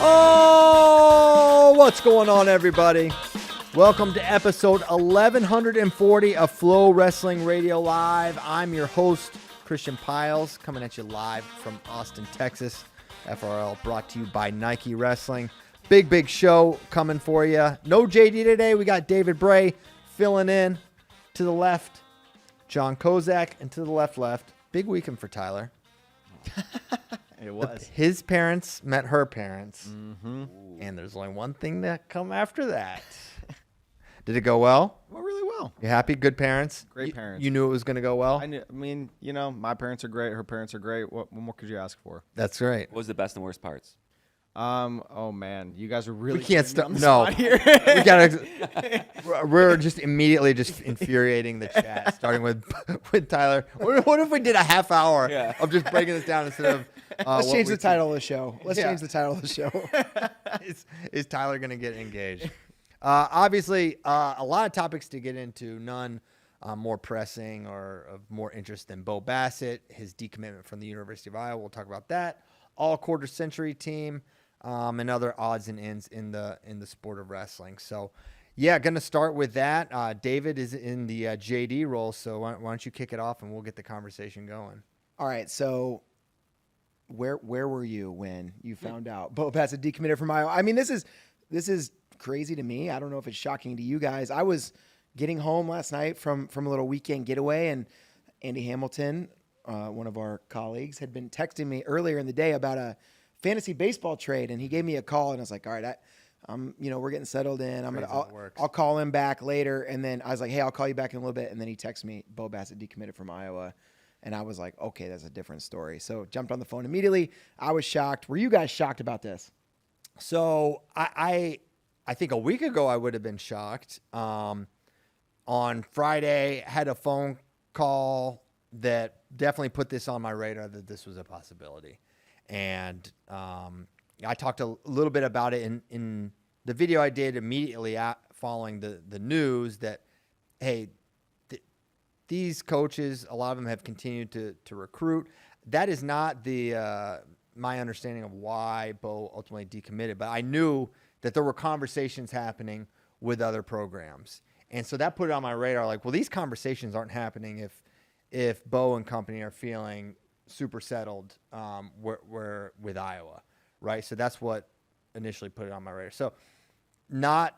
Oh, what's going on, everybody? Welcome to episode 1140 of FloWrestling Radio Live. I'm your host, Christian Piles, coming at you live from Austin, Texas. FRL brought to you by Nike Wrestling. Big show coming for you. No JD today. We got David Bray filling in. To the left, John Kozak, and to the left. Big weekend for Tyler. It was. His parents met her parents, and there's only one thing that come after that. Did it go well? Well, really well. You happy? Good parents? Great parents. You knew it was going to go well? I mean, you know, my parents are great. Her parents are great. What more could you ask for? That's great. What was the best and worst parts? Oh man, you guys are really. We can't stop. No, spot here. we gotta. We're just immediately just infuriating the chat, starting with Tyler. What if we did a half hour of just breaking this down instead of? Let's change the title of the show. Change the title of the show. Is Tyler gonna get engaged? Obviously, a lot of topics to get into. None more pressing or of more interest than Bo Bassett, his decommitment from the University of Iowa. We'll talk about that. All quarter century team. And other odds and ends in the sport of wrestling. So, yeah, going to start with that. David is in the JD role, so why don't you kick it off and we'll get the conversation going. All right, so where were you when you found out Bo Bassett decommitted from Iowa? I mean, this is crazy to me. I don't know if it's shocking to you guys. I was getting home last night from a little weekend getaway, and Andy Hamilton, one of our colleagues, had been texting me earlier in the day about a fantasy baseball trade, and he gave me a call, and I was like, all right, we're getting settled in. I'll call him back later. And then I was like, hey, I'll call you back in a little bit. And then he texted me, Bo Bassett decommitted from Iowa. And I was like, okay, that's a different story. So jumped on the phone immediately. I was shocked. Were you guys shocked about this? So I think a week ago I would have been shocked. On Friday, had a phone call that definitely put this on my radar that this was a possibility. And I talked a little bit about it in the video I did immediately following the news that, hey, these coaches, a lot of them have continued to recruit. That is not my understanding of why Bo ultimately decommitted. But I knew that there were conversations happening with other programs. And so that put it on my radar, like, well, these conversations aren't happening if Bo and company are feeling super settled with Iowa, right? So that's what initially put it on my radar. So not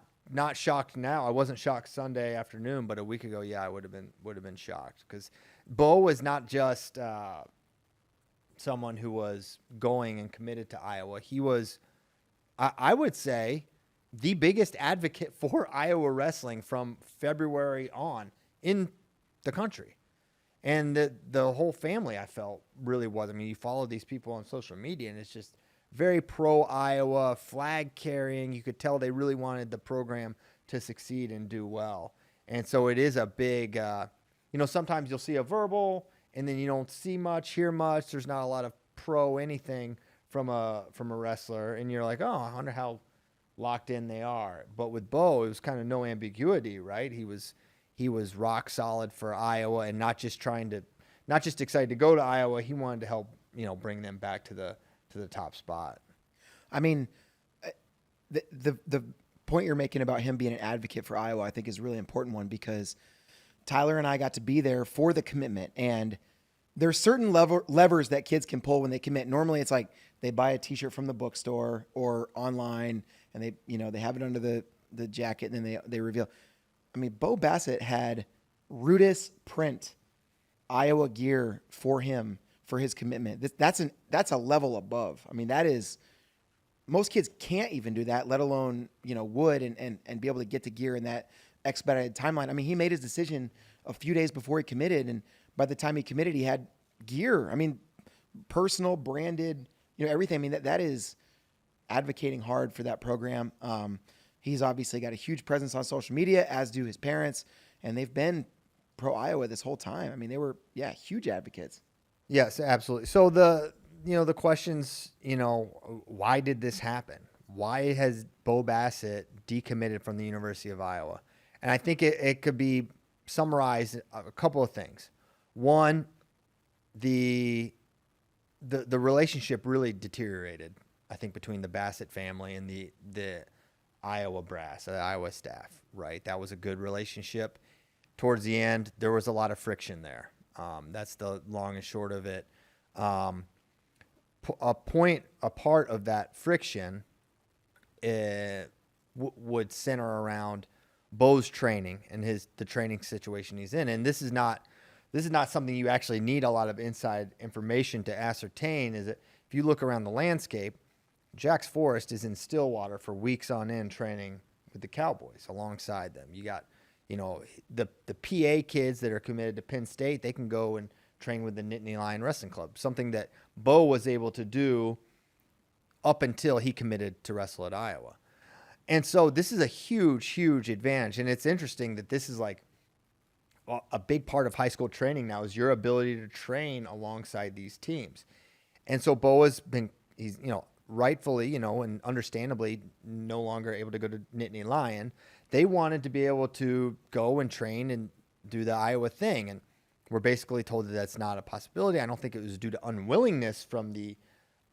shocked now. I wasn't shocked Sunday afternoon, but a week ago, yeah, I would have been shocked because Bo was not just someone who was going and committed to Iowa. He was, I would say, the biggest advocate for Iowa wrestling from February on in the country. And the whole family, I felt, really was. I mean, you follow these people on social media, and it's just very pro-Iowa, flag-carrying. You could tell they really wanted the program to succeed and do well. And so it is a big, sometimes you'll see a verbal, and then you don't see much, hear much. There's not a lot of pro-anything from a wrestler. And you're like, oh, I wonder how locked in they are. But with Bo, it was kind of no ambiguity, right? He was rock solid for Iowa and not just excited to go to Iowa. He wanted to help, bring them back to the top spot. I mean, the point you're making about him being an advocate for Iowa, I think is a really important one because Tyler and I got to be there for the commitment, and there's certain levers that kids can pull when they commit. Normally it's like they buy a t-shirt from the bookstore or online and they have it under the jacket and then they reveal. I mean, Bo Bassett had Rudis print Iowa gear for him for his commitment. That's a level above. I mean, that is, most kids can't even do that, let alone, would and be able to get the gear in that expedited timeline. I mean, he made his decision a few days before he committed, and by the time he committed, he had gear. I mean, personal, branded, everything. I mean, that is advocating hard for that program. He's obviously got a huge presence on social media, as do his parents, and they've been pro-Iowa this whole time. I mean, they were, huge advocates. Yes, absolutely. So the questions, why did this happen? Why has Bo Bassett decommitted from the University of Iowa? And I think it could be summarized a couple of things. One, the relationship really deteriorated I think, between the Bassett family and the Iowa brass, the Iowa staff, right? That was a good relationship. Towards the end, there was a lot of friction there. That's the long and short of it. A part of that friction would center around Bo's training and the training situation he's in. And this is not something you actually need a lot of inside information to ascertain. Is that if you look around the landscape, Jax Forrest is in Stillwater for weeks on end training with the Cowboys alongside them. You got, the PA kids that are committed to Penn State, they can go and train with the Nittany Lion Wrestling Club, something that Bo was able to do up until he committed to wrestle at Iowa. And so this is a huge, huge advantage. And it's interesting that this is like a big part of high school training now is your ability to train alongside these teams. And so Bo he's rightfully, and understandably no longer able to go to Nittany Lion. They wanted to be able to go and train and do the Iowa thing. And we're basically told that that's not a possibility. I don't think it was due to unwillingness from the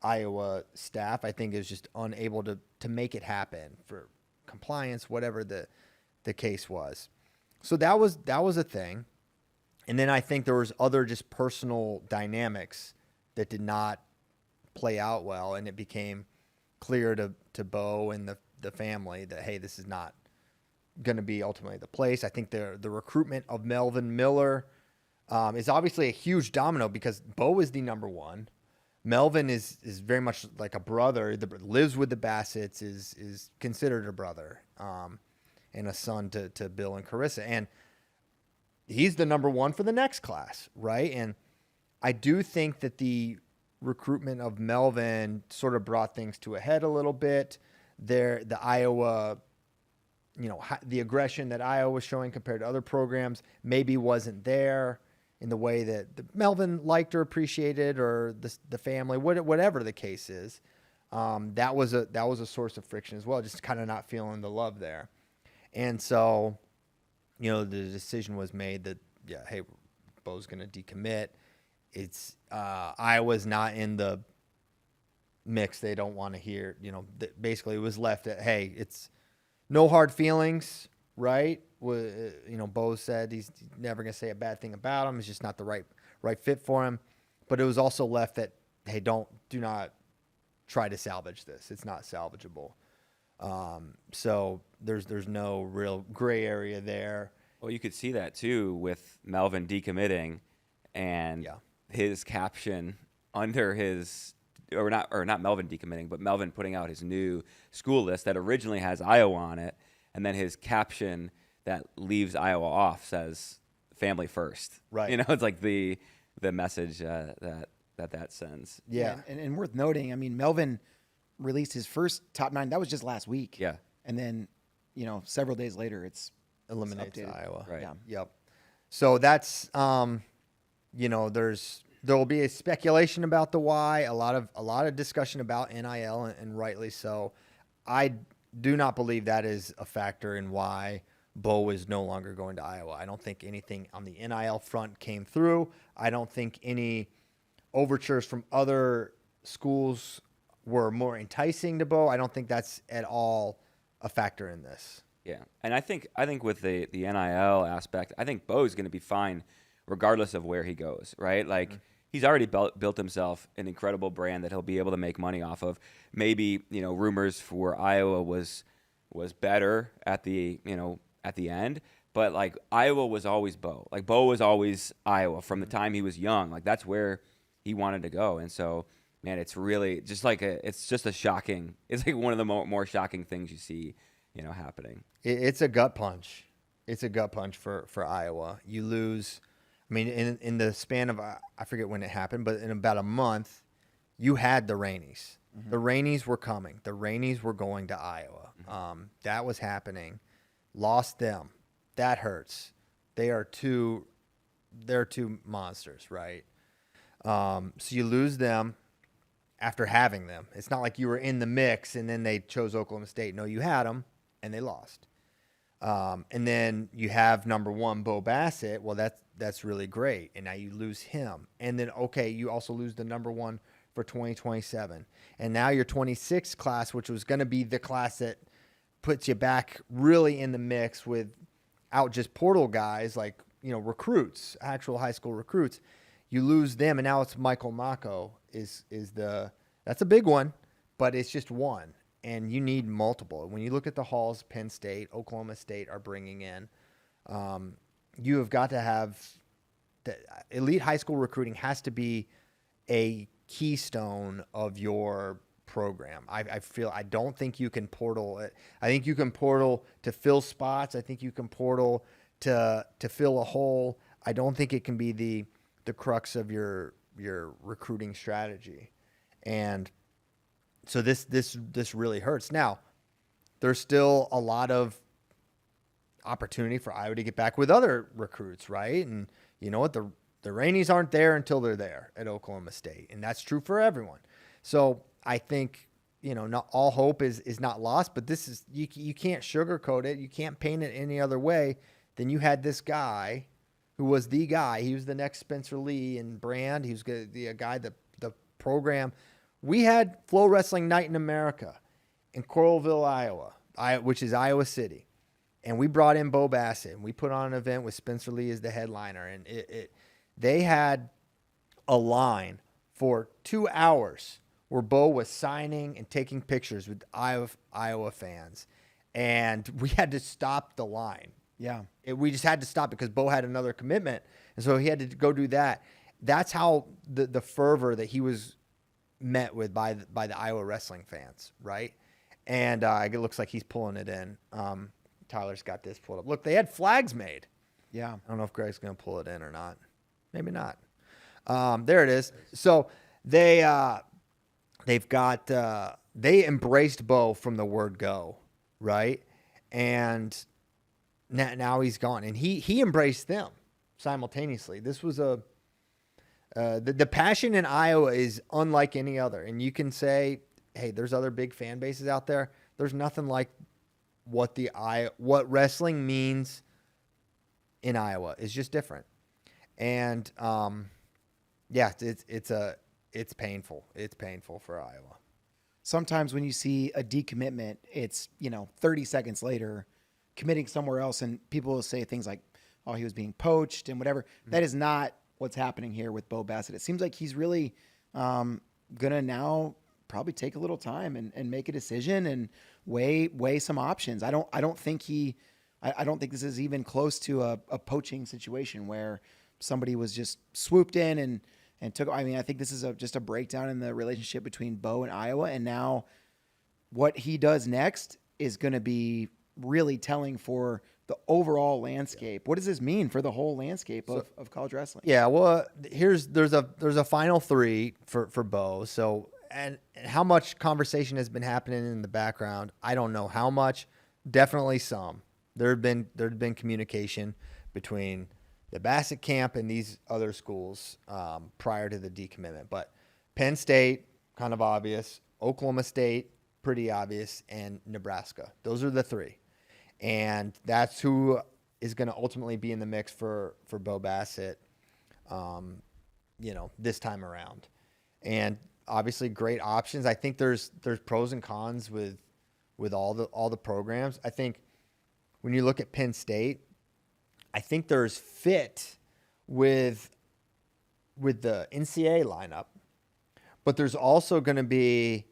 Iowa staff. I think it was just unable to make it happen for compliance, whatever the case was. So that was a thing. And then I think there was other just personal dynamics that did not play out well, and it became clear to Bo and the family that, hey, this is not going to be ultimately the place. I think the recruitment of Melvin Miller is obviously a huge domino because Bo is the number one. Melvin is very much like a brother, lives with the Bassets, is considered a brother, and a son to Bill and Carissa. And he's the number one for the next class, right? And I do think that the recruitment of Melvin sort of brought things to a head a little bit. The Iowa, the aggression that Iowa was showing compared to other programs maybe wasn't there in the way that Melvin liked or appreciated, or the family, whatever the case is. That was a source of friction as well, just kind of not feeling the love there. And so, the decision was made that, hey, Bo's going to decommit. It's Iowa's not in the mix. They don't want to hear, basically it was left at, hey, it's no hard feelings, right? Bo said he's never going to say a bad thing about him. It's just not the right fit for him. But it was also left that, hey, do not try to salvage this. It's not salvageable. So there's no real gray area there. Well, you could see that too with Melvin decommitting and his caption under his, or not Melvin decommitting, but Melvin putting out his new school list that originally has Iowa on it, and then his caption that leaves Iowa off says "family first." Right. It's like the message that sends. Yeah. And worth noting, I mean, Melvin released his first top 9. That was just last week. Yeah. And then, several days later, it's Eliminates updated. Iowa. Right. Yeah. Yep. So that's, there will be a speculation about the why, a lot of discussion about NIL, and rightly so. I do not believe that is a factor in why Bo is no longer going to Iowa. I don't think anything on the NIL front came through. I don't think any overtures from other schools were more enticing to Bo. I don't think that's at all a factor in this. Yeah, and I think with the NIL aspect, I think Bo's going to be fine regardless of where he goes, right? Like he's already built himself an incredible brand that he'll be able to make money off of. Maybe rumors for Iowa was better at the end, but like Iowa was always Bo. Like Bo was always Iowa from the time he was young. Like that's where he wanted to go, and so man, it's really just like it's like one of the more shocking things you see. Happening. It's a gut punch. It's a gut punch for Iowa. You lose. I mean, in the span of, I forget when it happened, but in about a month, you had the Rainies. Mm-hmm. The Rainies were coming. The Rainies were going to Iowa. Mm-hmm. That was happening. Lost them. That hurts. They're two monsters, right? So you lose them after having them. It's not like you were in the mix and then they chose Oklahoma State. No, you had them. And they lost. And then you have number one, Bo Bassett. Well, that's really great. And now you lose him. And then, okay, you also lose the number one for 2027. And now your 26 class, which was going to be the class that puts you back really in the mix without just portal guys, like, recruits, actual high school recruits, you lose them. And now it's Michael Mako that's a big one, but it's just one. And you need multiple. When you look at the hauls Penn State, Oklahoma State are bringing in, you have got to have elite high school recruiting has to be a keystone of your program. I don't think you can portal it. I think you can portal to fill spots. I think you can portal to fill a hole. I don't think it can be the crux of your recruiting strategy. And so this really hurts. Now, there's still a lot of opportunity for Iowa to get back with other recruits, right? And you know what? The Rainies aren't there until they're there at Oklahoma State, and that's true for everyone. So I think, not all hope is not lost, but this is you can't sugarcoat it. You can't paint it any other way than you had this guy who was the guy. He was the next Spencer Lee and Brand. He was the guy that the program. We had FloWrestling Night in America in Coralville, Iowa, which is Iowa City. And we brought in Bo Bassett, and we put on an event with Spencer Lee as the headliner. And they had a line for 2 hours where Bo was signing and taking pictures with Iowa fans. And we had to stop the line. Yeah. We just had to stop because Bo had another commitment. And so he had to go do that. That's how the fervor that he was met with by the Iowa wrestling fans, right? And it looks like he's pulling it in. Tyler's got this pulled up. Look, they had flags made. Yeah. I don't know if Greg's going to pull it in or not. Maybe not. There it is. So they embraced Bo from the word go, right? And now he's gone, and he embraced them simultaneously. This was the passion in Iowa is unlike any other. And you can say, hey, there's other big fan bases out there. There's nothing like what wrestling means in Iowa is just different. And it's painful. It's painful for Iowa. Sometimes when you see a decommitment, it's 30 seconds later committing somewhere else, and people will say things like, oh, he was being poached and whatever. Mm-hmm. That is not what's happening here with Bo Bassett. It seems like he's really gonna now probably take a little time and make a decision and weigh some options. I don't think this is even close to a poaching situation where somebody was just swooped in and took. I mean, I think this is just a breakdown in the relationship between Bo and Iowa, and now what he does next is going to be really telling for the overall landscape. What does this mean for the whole landscape of college wrestling? Yeah, well, there's a final three for Bo. So and how much conversation has been happening in the background, I don't know how much. Definitely some. There'd been communication between the Bassett camp and these other schools prior to the decommitment. But Penn State, kind of obvious. Oklahoma State, pretty obvious, and Nebraska. Those are the three. And that's who is going to ultimately be in the mix for Bo Bassett, this time around. And obviously great options. I think there's pros and cons with all the programs. I think when you look at Penn State, I think there's fit with the NCAA lineup, but there's also going to be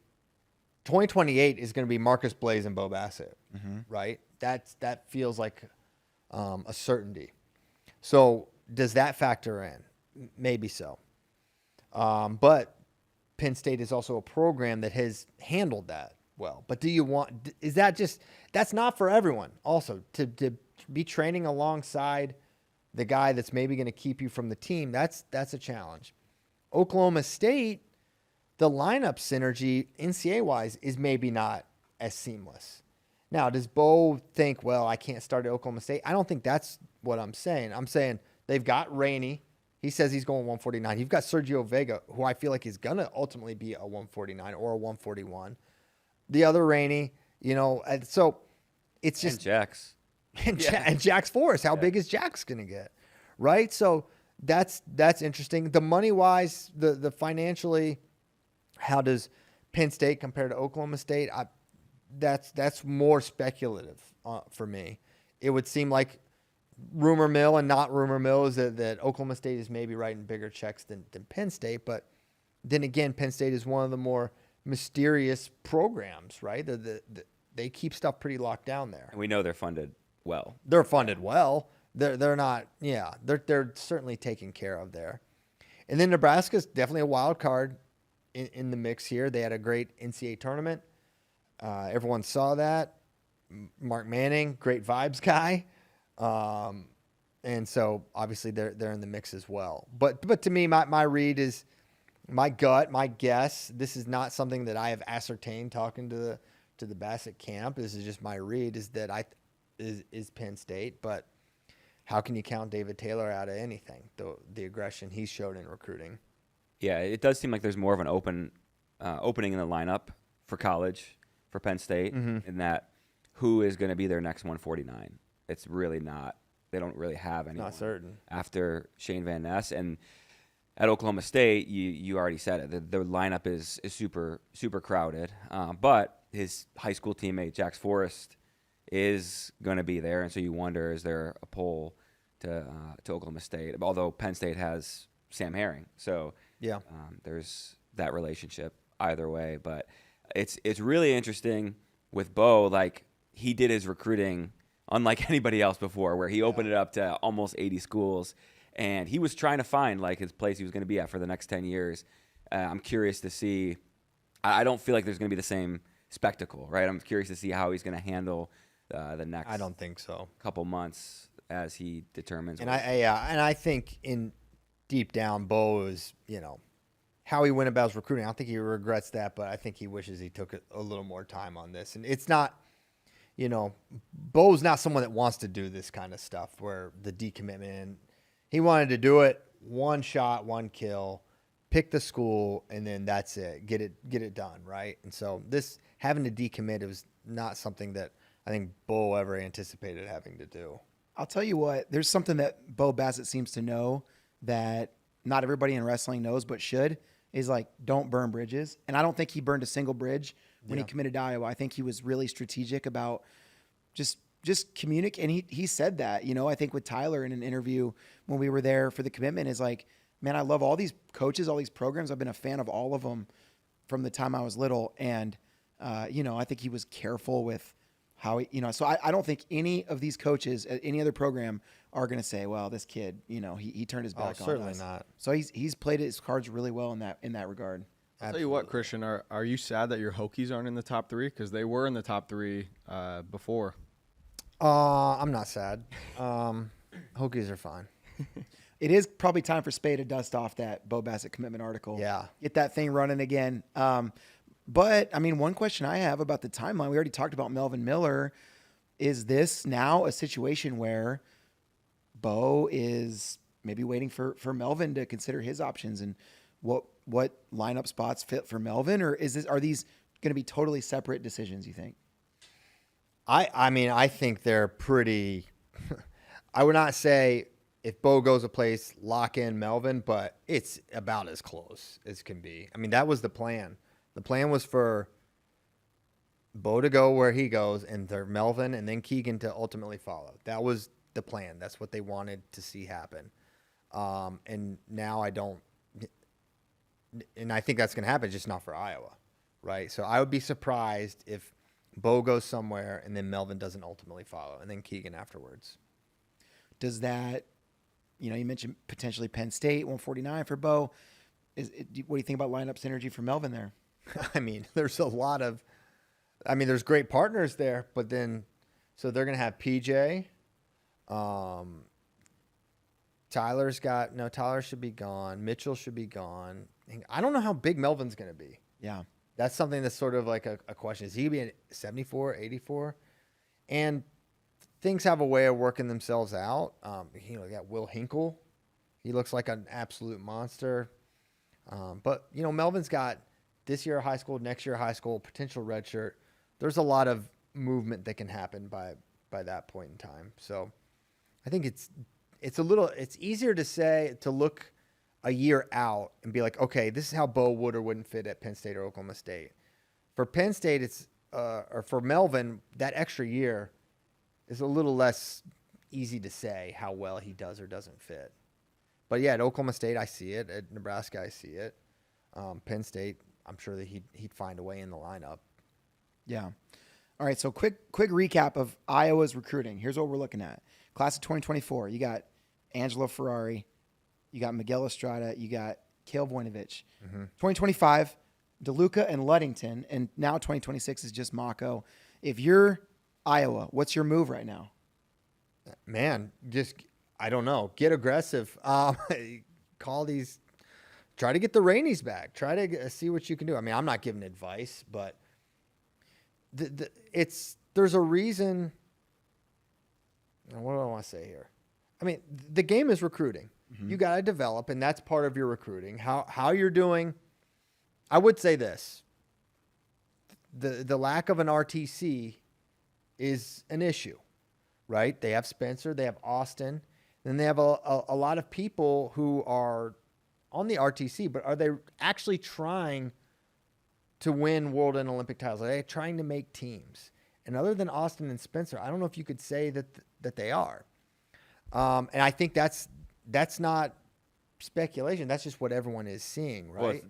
2028 is going to be Marcus Blaze and Bo Bassett, right? That feels like a certainty. So does that factor in? Maybe so. But Penn State is also a program that has handled that well. But that's not for everyone also to be training alongside the guy that's maybe going to keep you from the team. That's a challenge. Oklahoma State, the lineup synergy NCAA wise is maybe not as seamless. Now, does Bo think, well, I can't start at Oklahoma State? I don't think that's what I'm saying. I'm saying they've got Rainey. He says he's going 149. You've got Sergio Vega, who I feel like is going to ultimately be a 149 or a 141. The other Rainey, and so it's just... And Jax. And Jax Forrest. How big is Jax going to get? Right? So that's interesting. The money-wise, the financially, How does Penn State compare to Oklahoma State? That's more speculative for me. It would seem like rumor mill and not rumor mill is that Oklahoma State is maybe writing bigger checks than Penn State. But then again, Penn State is one of the more mysterious programs, right? They keep stuff pretty locked down there. And we know they're funded well. They're funded well. They're not. Yeah, they're certainly taken care of there. And then Nebraska's definitely a wild card in the mix here. They had a great NCAA tournament. Everyone saw that. Mark Manning, great vibes guy. And so obviously they're in the mix as well. But to me, my read is my gut, my guess. This is not something that I have ascertained talking to the Bassett camp. This is just my read is that is Penn State. But how can you count David Taylor out of anything? The aggression he's showed in recruiting. Yeah, it does seem like there's more of an opening in the lineup for college for Penn State, in that who is going to be their next 149. It's really not. They don't really have anyone. Not certain. After Shane Van Ness. And at Oklahoma State, you already said it. The lineup is super, super crowded. But his high school teammate, Jax Forrest, is going to be there. And so you wonder, is there a pull to Oklahoma State? Although Penn State has Sam Herring. So Yeah. there's that relationship either way. But it's really interesting with Bo. Like, he did his recruiting unlike anybody else before, where he opened it up to almost 80 schools, and he was trying to find like his place he was going to be at for the next 10 years. I'm curious to see. I don't feel like there's going to be the same spectacle, right? I'm curious to see how he's going to handle the next. I don't think so. Couple months as he determines. And I think in deep down, Bo is, how he went about his recruiting. I don't think he regrets that, but I think he wishes he took a little more time on this. And it's not, Bo's not someone that wants to do this kind of stuff where the decommitment. He wanted to do it one shot, one kill, pick the school, and then that's it. Get it done, right? And so this having to decommit was not something that I think Bo ever anticipated having to do. I'll tell you what, there's something that Bo Bassett seems to know that not everybody in wrestling knows but should, is like, don't burn bridges. And I don't think he burned a single bridge when he committed to Iowa. I think he was really strategic about just communicate. And he said that, I think with Tyler in an interview when we were there for the commitment, is like, man, I love all these coaches, all these programs. I've been a fan of all of them from the time I was little. And, I think he was careful with how so I don't think any of these coaches at any other program are going to say, well, this kid, he turned his back on certainly us. not. So he's played his cards really well in that regard. I'll tell you what, Christian, are you sad that your Hokies aren't in the top three? Because they were in the top three before. I'm not sad. Hokies are fine. It is probably time for Spade to dust off that Bo Bassett commitment article. Yeah. Get that thing running again. But, I mean, one question I have about the timeline, we already talked about Melvin Miller. Is this now a situation where Bo is maybe waiting for Melvin to consider his options and what lineup spots fit for Melvin? Or are these going to be totally separate decisions, you think? I mean, I think they're pretty – I would not say if Bo goes a place, lock in Melvin, but it's about as close as can be. I mean, that was the plan. The plan was for Bo to go where he goes and for Melvin and then Keegan to ultimately follow. That was the plan. That's what they wanted to see happen. And now I don't – and I think that's going to happen, just not for Iowa, right? So I would be surprised if Bo goes somewhere and then Melvin doesn't ultimately follow and then Keegan afterwards. Does that – you mentioned potentially Penn State, 149 for Bo. What do you think about lineup synergy for Melvin there? I mean, there's a lot of – there's great partners there, but then – so they're going to have PJ. Tyler should be gone. Mitchell should be gone. I don't know how big Melvin's going to be. Yeah. That's something that's sort of like a question. Is he going to be at 74, 84? And things have a way of working themselves out. You got Will Hinkle. He looks like an absolute monster. But, Melvin's got this year of high school, next year of high school, potential redshirt. There's a lot of movement that can happen by that point in time. So I think it's easier to look a year out and be like, okay, this is how Bo would or wouldn't fit at Penn State or Oklahoma State. For Penn State, it's or for Melvin, that extra year is a little less easy to say how well he does or doesn't fit. But yeah, at Oklahoma State, I see it. At Nebraska, I see it. Penn State, I'm sure that he'd find a way in the lineup. Yeah. All right, so quick recap of Iowa's recruiting. Here's what we're looking at. Class of 2024, you got Angelo Ferrari, you got Miguel Estrada, you got Kale Voinovich. 2025, DeLuca and Luddington, and now 2026 is just Mako. If you're Iowa, what's your move right now? Man, just, I don't know. Get aggressive. Call these, try to get the Rainies back. Try to see what you can do. I mean, I'm not giving advice, but there's a reason. What do I want to say here? I mean, the game is recruiting. You got to develop, and that's part of your recruiting. How you're doing. I would say this. The lack of an RTC is an issue, right? They have Spencer, they have Austin, then they have a lot of people who are on the RTC, but are they actually trying to win world and Olympic titles? Are they trying to make teams? And other than Austin and Spencer, I don't know if you could say that they are. And I think that's not speculation. That's just what everyone is seeing, right?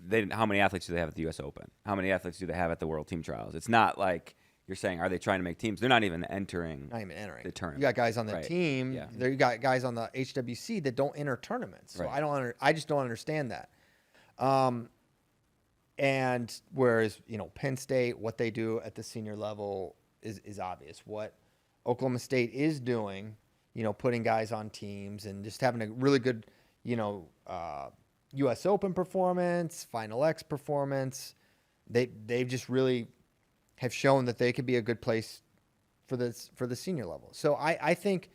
Well, how many athletes do they have at the U.S. Open? How many athletes do they have at the World Team Trials? It's not like you're saying, are they trying to make teams? They're not even entering. The tournament. You got guys on the team. Yeah. You got guys on the HWC that don't enter tournaments. So I just don't understand that. And whereas, Penn State, what they do at the senior level is obvious. What Oklahoma State is doing, putting guys on teams and just having a really good, U.S. Open performance, Final X performance. They've just really have shown that they could be a good place for the senior level. So I think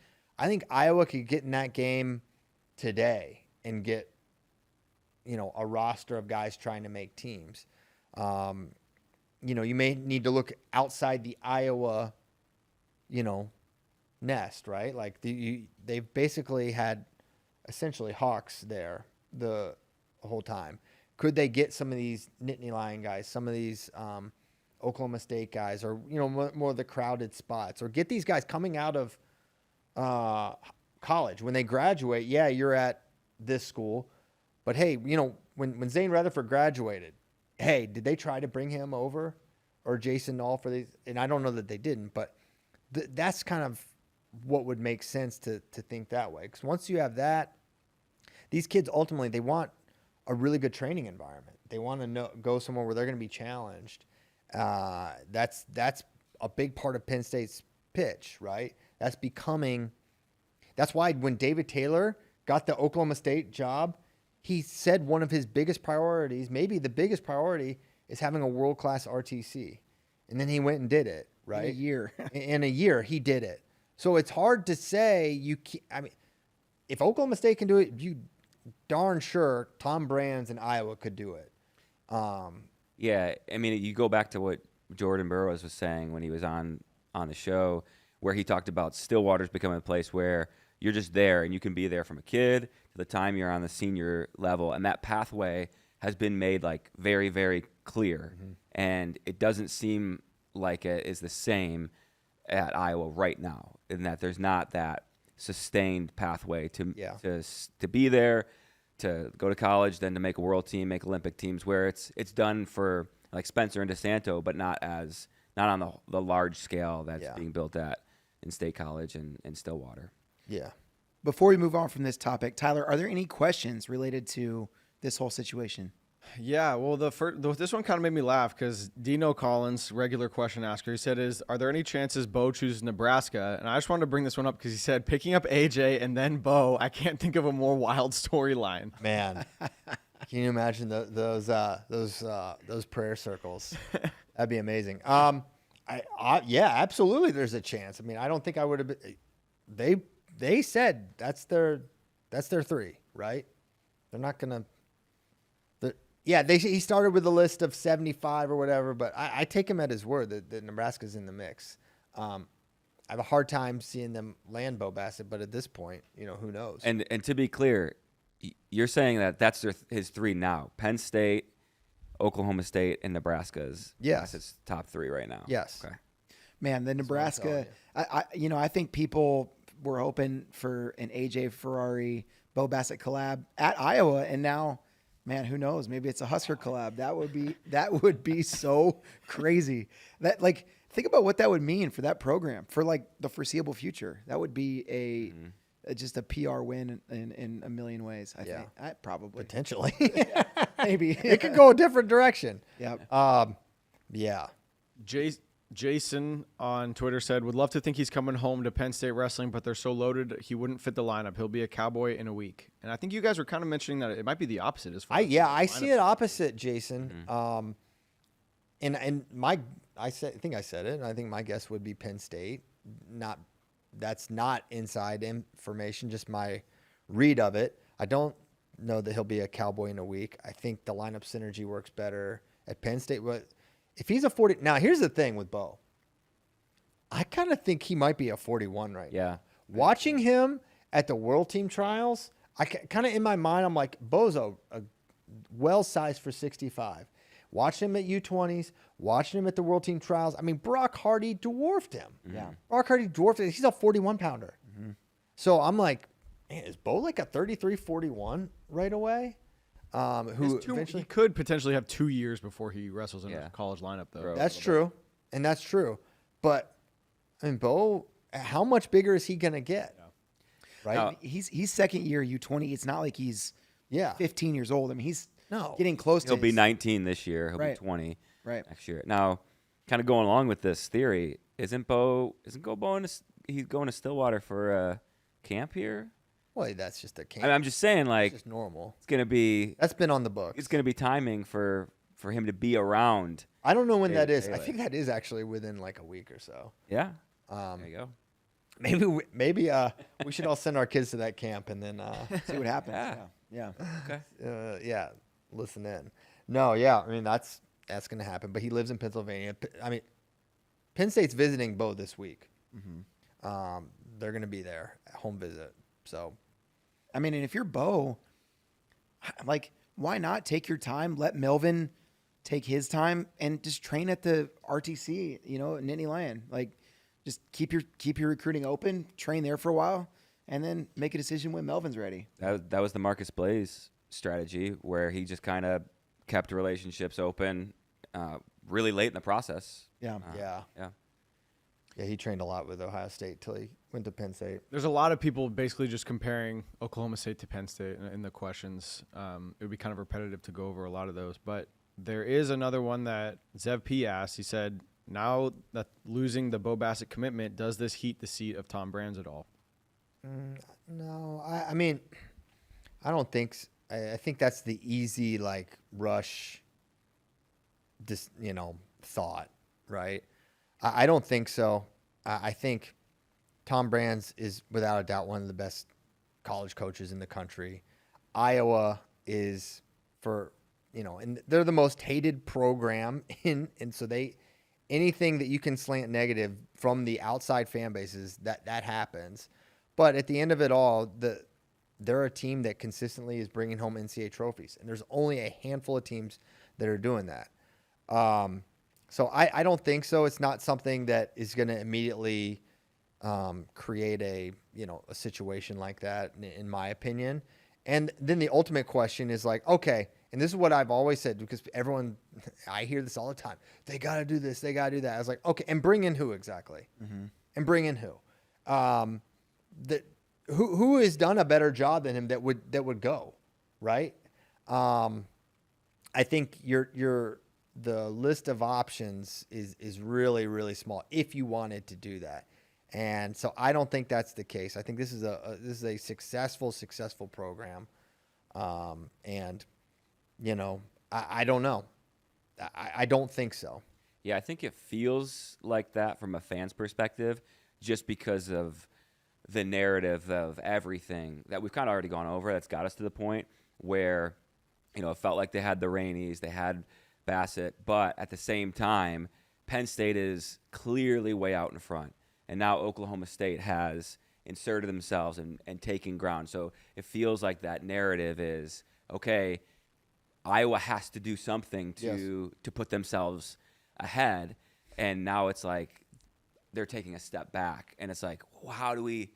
Iowa could get in that game today and get a roster of guys trying to make teams. You may need to look outside the Iowa, nest, right? Like they've basically had essentially Hawks there the whole time. Could they get some of these Nittany Lion guys, some of these Oklahoma State guys, or more of the crowded spots, or get these guys coming out of college when they graduate? Yeah, you're at this school, but hey, when Zane Rutherford graduated, hey, did they try to bring him over, or Jason Knoll for these? And I don't know that they didn't, but that's kind of what would make sense to think that way. Because once you have that, these kids ultimately they want a really good training environment. They want to go somewhere where they're going to be challenged. That's a big part of Penn State's pitch, right? That's why when David Taylor got the Oklahoma State job, he said one of his biggest priorities, maybe the biggest priority, is having a world-class RTC. And then he went and did it, right? In a year, he did it. So it's hard to say if Oklahoma State can do it, you darn sure Tom Brands and Iowa could do it. Yeah, I mean, you go back to what Jordan Burroughs was saying when he was on the show, where he talked about Stillwater's becoming a place where you're just there and you can be there from a kid to the time you're on the senior level, and that pathway has been made like very, very clear, and it doesn't seem like it is the same at Iowa right now, in that there's not that sustained pathway to be there, to go to college, then to make a world team, make Olympic teams, where it's done for like Spencer and DeSanto, but not on the large scale that's being built in State College and Stillwater. Yeah. Before we move on from this topic, Tyler, are there any questions related to this whole situation? Yeah, well, this one kind of made me laugh because Dino Collins, regular question asker, he said, are there any chances Bo chooses Nebraska? And I just wanted to bring this one up because he said, picking up AJ and then Bo, I can't think of a more wild storyline. Man, can you imagine those prayer circles? That'd be amazing. Yeah, absolutely. There's a chance. I mean, I don't think I would have been. They said that's their three, right? They're not gonna. He started with a list of 75 or whatever, but I take him at his word that Nebraska's in the mix. I have a hard time seeing them land Bo Bassett, but at this point, who knows? And to be clear, You're saying that that's his three now: Penn State, Oklahoma State, and Nebraska's. Yes. That's his top three right now. Yes. Okay. Man, the Nebraska, I think people were hoping for an AJ Ferrari, Bo Bassett collab at Iowa, and now, man, who knows? Maybe it's a Husker collab. That would be so crazy. That like think about what that would mean for that program for like the foreseeable future. That would be just a PR win in a million ways. I think probably Potentially. maybe It could go a different direction. Yeah. Yeah. Jason on Twitter said, would love to think he's coming home to Penn State wrestling, but they're so loaded he wouldn't fit the lineup. He'll be a Cowboy in a week. And I think you guys were kind of mentioning that it might be the opposite as far as I see it opposite, Jason. I think I said it, and I think my guess would be Penn State. That's not inside information, just my read of it. I don't know that he'll be a Cowboy in a week. I think the lineup synergy works better at Penn State. But if he's a 40, now here's the thing with Bo. I kind of think he might be a 41 right now. Watching him at the World Team Trials, I kind of in my mind, I'm like, Bo's a well-sized for 65. Watching him at U20s, watching him at the World Team Trials. I mean, Brock Hardy dwarfed him. Yeah. Brock Hardy dwarfed him. He's a 41-pounder. So I'm like, man, is Bo like a 33-41 right away? He could potentially have 2 years before he wrestles in a college lineup, though. That's true. And that's true. But, I mean, Bo, how much bigger is he going to get? Right? He's second year U20. It's not like he's 15 years old. I mean, he's getting close to He'll be 19 this year. He'll be 20 next year. Now, kind of going along with this theory, isn't Bo going to Stillwater for a camp here? Well, that's just a camp. I mean, I'm just saying, like, it's just normal. It's going to be. That's been on the books. It's going to be timing for him to be around. I don't know when that is. I think that is actually within like a week or so. Yeah. There you go. Maybe we should all send our kids to that camp and then see what happens. Yeah. Okay. Listen in. No, yeah. I mean, that's going to happen. But he lives in Pennsylvania. I mean, Penn State's visiting Bo this week. They're going to be there, home visit. So, I mean, and if you're Bo, like, why not take your time? Let Melvin take his time and just train at the RTC, Nittany Lion. Like, just keep your recruiting open, train there for a while, and then make a decision when Melvin's ready. That was the Marcus Blaze strategy, where he just kind of kept relationships open really late in the process. Yeah, he trained a lot with Ohio State till he went to Penn State. There's a lot of people basically just comparing Oklahoma State to Penn State in the questions. It would be kind of repetitive to go over a lot of those, but there is another one that Zev P asked. He said, now that losing the Bo Bassett commitment, does this heat the seat of Tom Brands at all? No, I mean, I don't think. I think that's the easy rush. Thought, right? I don't think so. I think Tom Brands is without a doubt one of the best college coaches in the country. Iowa is and they're the most hated program and so anything that you can slant negative from the outside fan bases, that happens. But at the end of it all, they're a team that consistently is bringing home NCAA trophies, and there's only a handful of teams that are doing that. So I don't think so. It's not something that is going to immediately create a situation like that, in my opinion. And then the ultimate question is okay, and this is what I've always said, because I hear this all the time. They got to do this. They got to do that. I was like, okay, and bring in who exactly? And bring in who? Who has done a better job than him that would go, right? I think the list of options is really, really small if you wanted to do that. And so I don't think that's the case. I think this is a successful program. And I don't know. I don't think so. Yeah, I think it feels like that from a fan's perspective, just because of the narrative of everything that we've kind of already gone over. That's got us to the point where, it felt like they had the Rainies, they had Bassett, but at the same time, Penn State is clearly way out in front. And now Oklahoma State has inserted themselves and taking ground. So it feels like that narrative is, okay, Iowa has to do something to put themselves ahead. And now it's like they're taking a step back. And it's like, well, how do we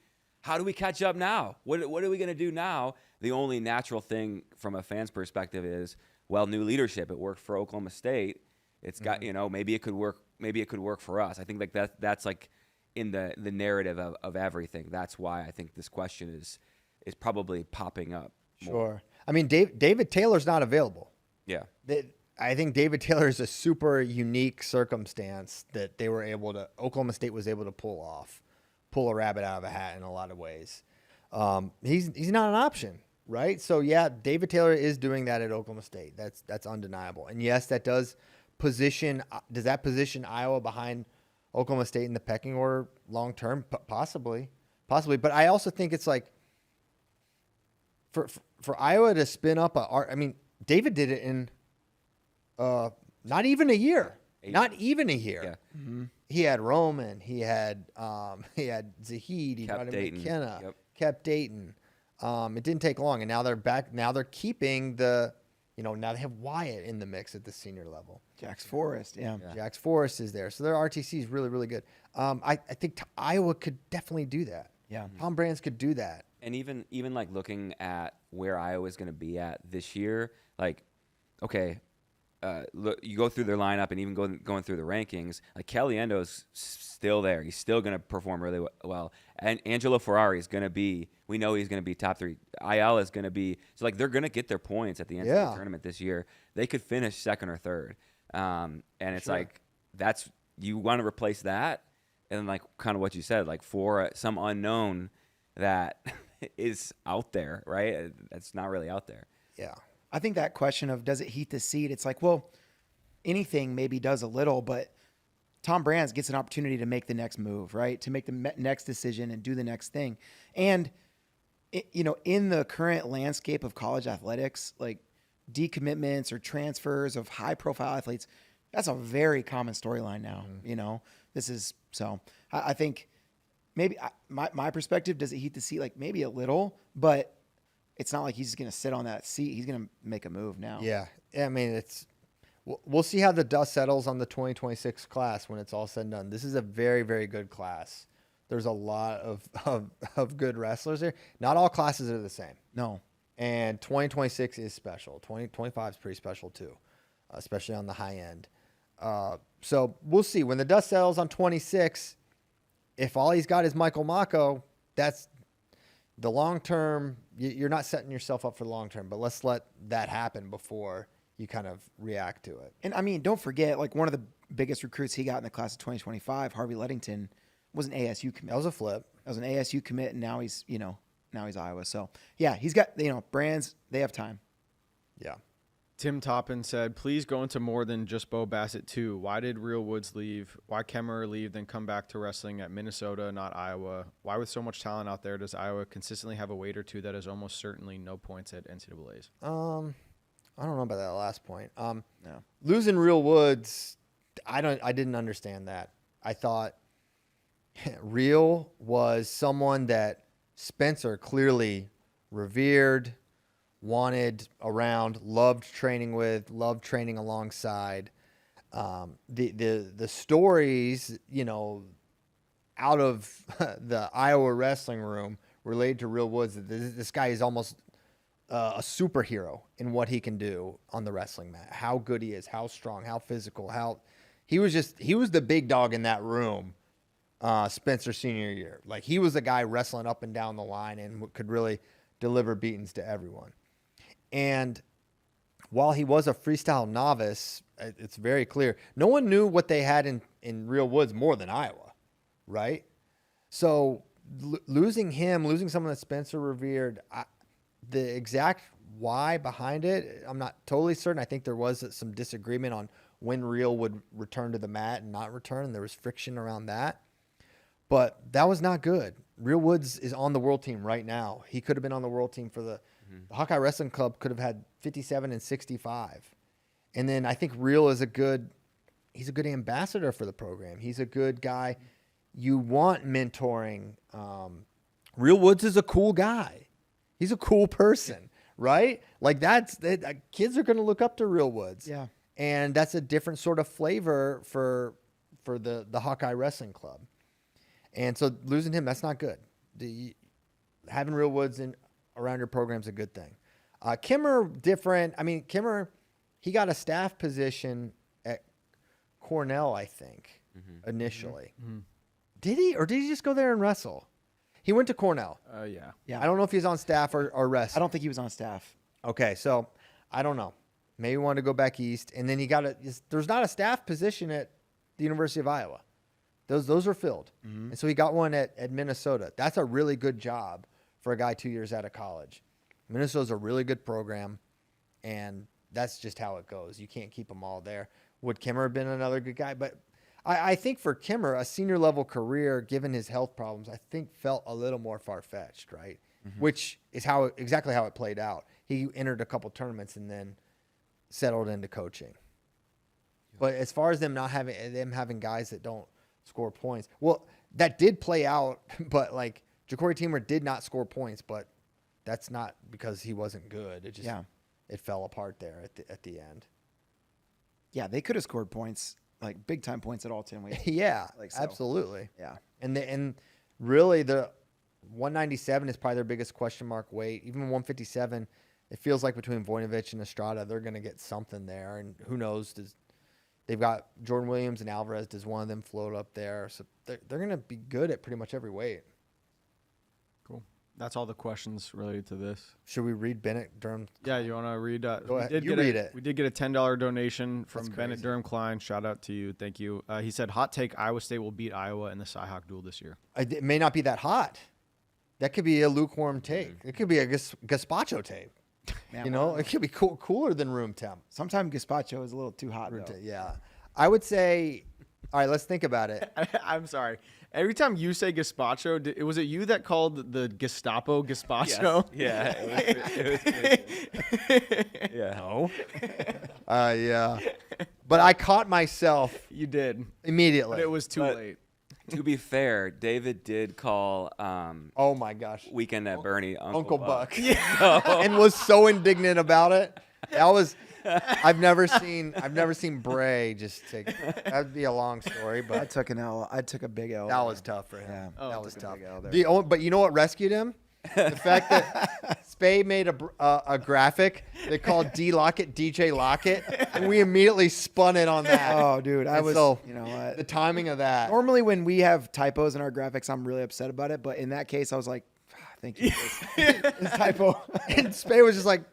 catch up now? What are we going to do now? The only natural thing from a fan's perspective is, well, new leadership. It worked for Oklahoma State. It's got, maybe it could work. Maybe it could work for us. I think like that's like in the narrative of everything. That's why I think this question is probably popping up more. Sure. I mean, David Taylor's not available. Yeah. I think David Taylor is a super unique circumstance that Oklahoma State was able to pull a rabbit out of a hat in a lot of ways. He's not an option, right? So yeah, David Taylor is doing that at Oklahoma State. That's undeniable. And yes, does that position Iowa behind Oklahoma State in the pecking order long term? Possibly. But I also think it's like for Iowa to spin up David did it in not even a year. Not even a year. Yeah. Mm-hmm. He had Roman. He had Zahid. He Kept had Dayton. McKenna. Yep. Kept Dayton. It didn't take long, and now they're back. Now they're keeping now they have Wyatt in the mix at the senior level. Jax Forrest, yeah. Jax Forrest is there, so their RTC is really, really good. I think Iowa could definitely do that. Yeah. Tom Brands could do that. And even like looking at where Iowa is going to be at this year, like, okay, look, you go through their lineup and even going through the rankings, like Caliendo's still there. He's still going to perform really well. And Angelo Ferrari is going to be, we know he's going to be top 3. Ayala is going to be, so like they're going to get their points at the end of the tournament this year. They could finish second or third. And it's like, you want to replace that. And then like kind of what you said, like for some unknown that is out there, right? That's not really out there. Yeah. I think that question of does it heat the seat? It's like, well, anything maybe does a little, but Tom Brands gets an opportunity to make the next move, right? To make the next decision and do the next thing. And, in the current landscape of college athletics, like decommitments or transfers of high-profile athletes, that's a very common storyline now. This is so. I think maybe my perspective, does it heat the seat? Like maybe a little, but it's not like he's going to sit on that seat. He's going to make a move now. Yeah. I mean, we'll see how the dust settles on the 2026 class when it's all said and done. This is a very, very good class. There's a lot of good wrestlers there. Not all classes are the same. No. And 2026 is special. 2025 is pretty special too, especially on the high end. So we'll see. When the dust settles on 26, if all he's got is Michael Mako, that's the long term. You're not setting yourself up for the long term, but let's let that happen before you kind of react to it. And I mean, don't forget, like one of the biggest recruits he got in the class of 2025, Harvey Lettington, was an ASU commit. That was a flip. That was an ASU commit, and now he's Iowa. So yeah, he's got Brands. They have time. Yeah. Tim Toppin said, please go into more than just Bo Bassett too. Why did Real Woods leave? Why Kemmerer leave, then come back to wrestling at Minnesota, not Iowa? Why with so much talent out there does Iowa consistently have a weight or two that is almost certainly no points at NCAAs? I don't know about that last point. No. Losing Real Woods, I didn't understand that. I thought Real was someone that Spencer clearly revered, wanted around, loved training with, loved training alongside. The stories, out of the Iowa wrestling room related to Real Woods, this guy is almost a superhero in what he can do on the wrestling mat. How good he is, how strong, how physical, he was the big dog in that room. Spencer senior year, like he was the guy wrestling up and down the line and could really deliver beatings to everyone. And while he was a freestyle novice, it's very clear no one knew what they had in Real Woods more than Iowa, right? So losing someone that Spencer revered, the exact why behind it, I'm not totally certain. I think there was some disagreement on when Real would return to the mat and not return, and there was friction around that. But that was not good. Real Woods is on the world team right now. He could have been on the world team for the Hawkeye Wrestling Club could have had 57 and 65. And then I think Real is he's a good ambassador for the program. He's a good guy. You want mentoring Real Woods is a cool guy. He's a cool person, right? Like kids are going to look up to Real Woods. Yeah. And that's a different sort of flavor for the Hawkeye Wrestling Club. And so losing him, that's not good. Having Real Woods around your program is a good thing. Kimmer, different. I mean, Kimmer, he got a staff position at Cornell, I think, initially. Mm-hmm. Did he? Or did he just go there and wrestle? He went to Cornell. Yeah. I don't know if he's on staff or rest. I don't think he was on staff. Okay, so I don't know. Maybe he wanted to go back east. And then there's not a staff position at the University of Iowa. Those are filled. Mm-hmm. And so he got one at Minnesota. That's a really good job for a guy 2 years out of college. Minnesota's a really good program, and that's just how it goes. You can't keep them all there. Would Kimmer have been another good guy? But I think for Kimmer, a senior-level career, given his health problems, I think felt a little more far-fetched, right? Mm-hmm. Which is exactly how it played out. He entered a couple tournaments and then settled into coaching. But as far as them having guys that don't score points, well, that did play out, but like Ja'Cory Teamer did not score points, but that's not because he wasn't good. It just it fell apart there at the end. Yeah, they could have scored points, like big time points at all 10 weeks. Yeah, absolutely. Yeah, and really the 197 is probably their biggest question mark weight. Even 157, it feels like between Voinovich and Estrada, they're going to get something there, and who knows? They've got Jordan Williams and Alvarez. Does one of them float up there? So they're going to be good at pretty much every weight. Cool. That's all the questions related to this. Should we read Bennett Durham? Yeah, you want to read? Go ahead. You read it. We did get a $10 donation from Bennett Durham Klein. Shout out to you. Thank you. He said, hot take, Iowa State will beat Iowa in the Cy-Hawk duel this year. It may not be that hot. That could be a lukewarm take. It could be a gazpacho take. Man, it could be cooler than room temp. Sometimes gazpacho is a little too hot, though. Yeah. I would say, all right, let's think about it. I'm sorry. Every time you say gazpacho, was it you that called the Gestapo gazpacho? Yes. Yeah. Yeah. No. Yeah. But I caught myself. You did. Immediately. But it was too late. To be fair, David did call oh my gosh. Weekend at Bernie Uncle Buck. Yeah. And was so indignant about it. That was I've never seen Bray just take. That'd be a long story, but I took an L. I took a big L. That was tough for him. Yeah. That was tough. But you know what rescued him? The fact that Spade made a graphic that called D Lockett DJ Lockett, and we immediately spun it on that. Oh, dude, you know what? The timing of that. Normally, when we have typos in our graphics, I'm really upset about it. But in that case, I was like, thank you. This typo. And Spade was just like,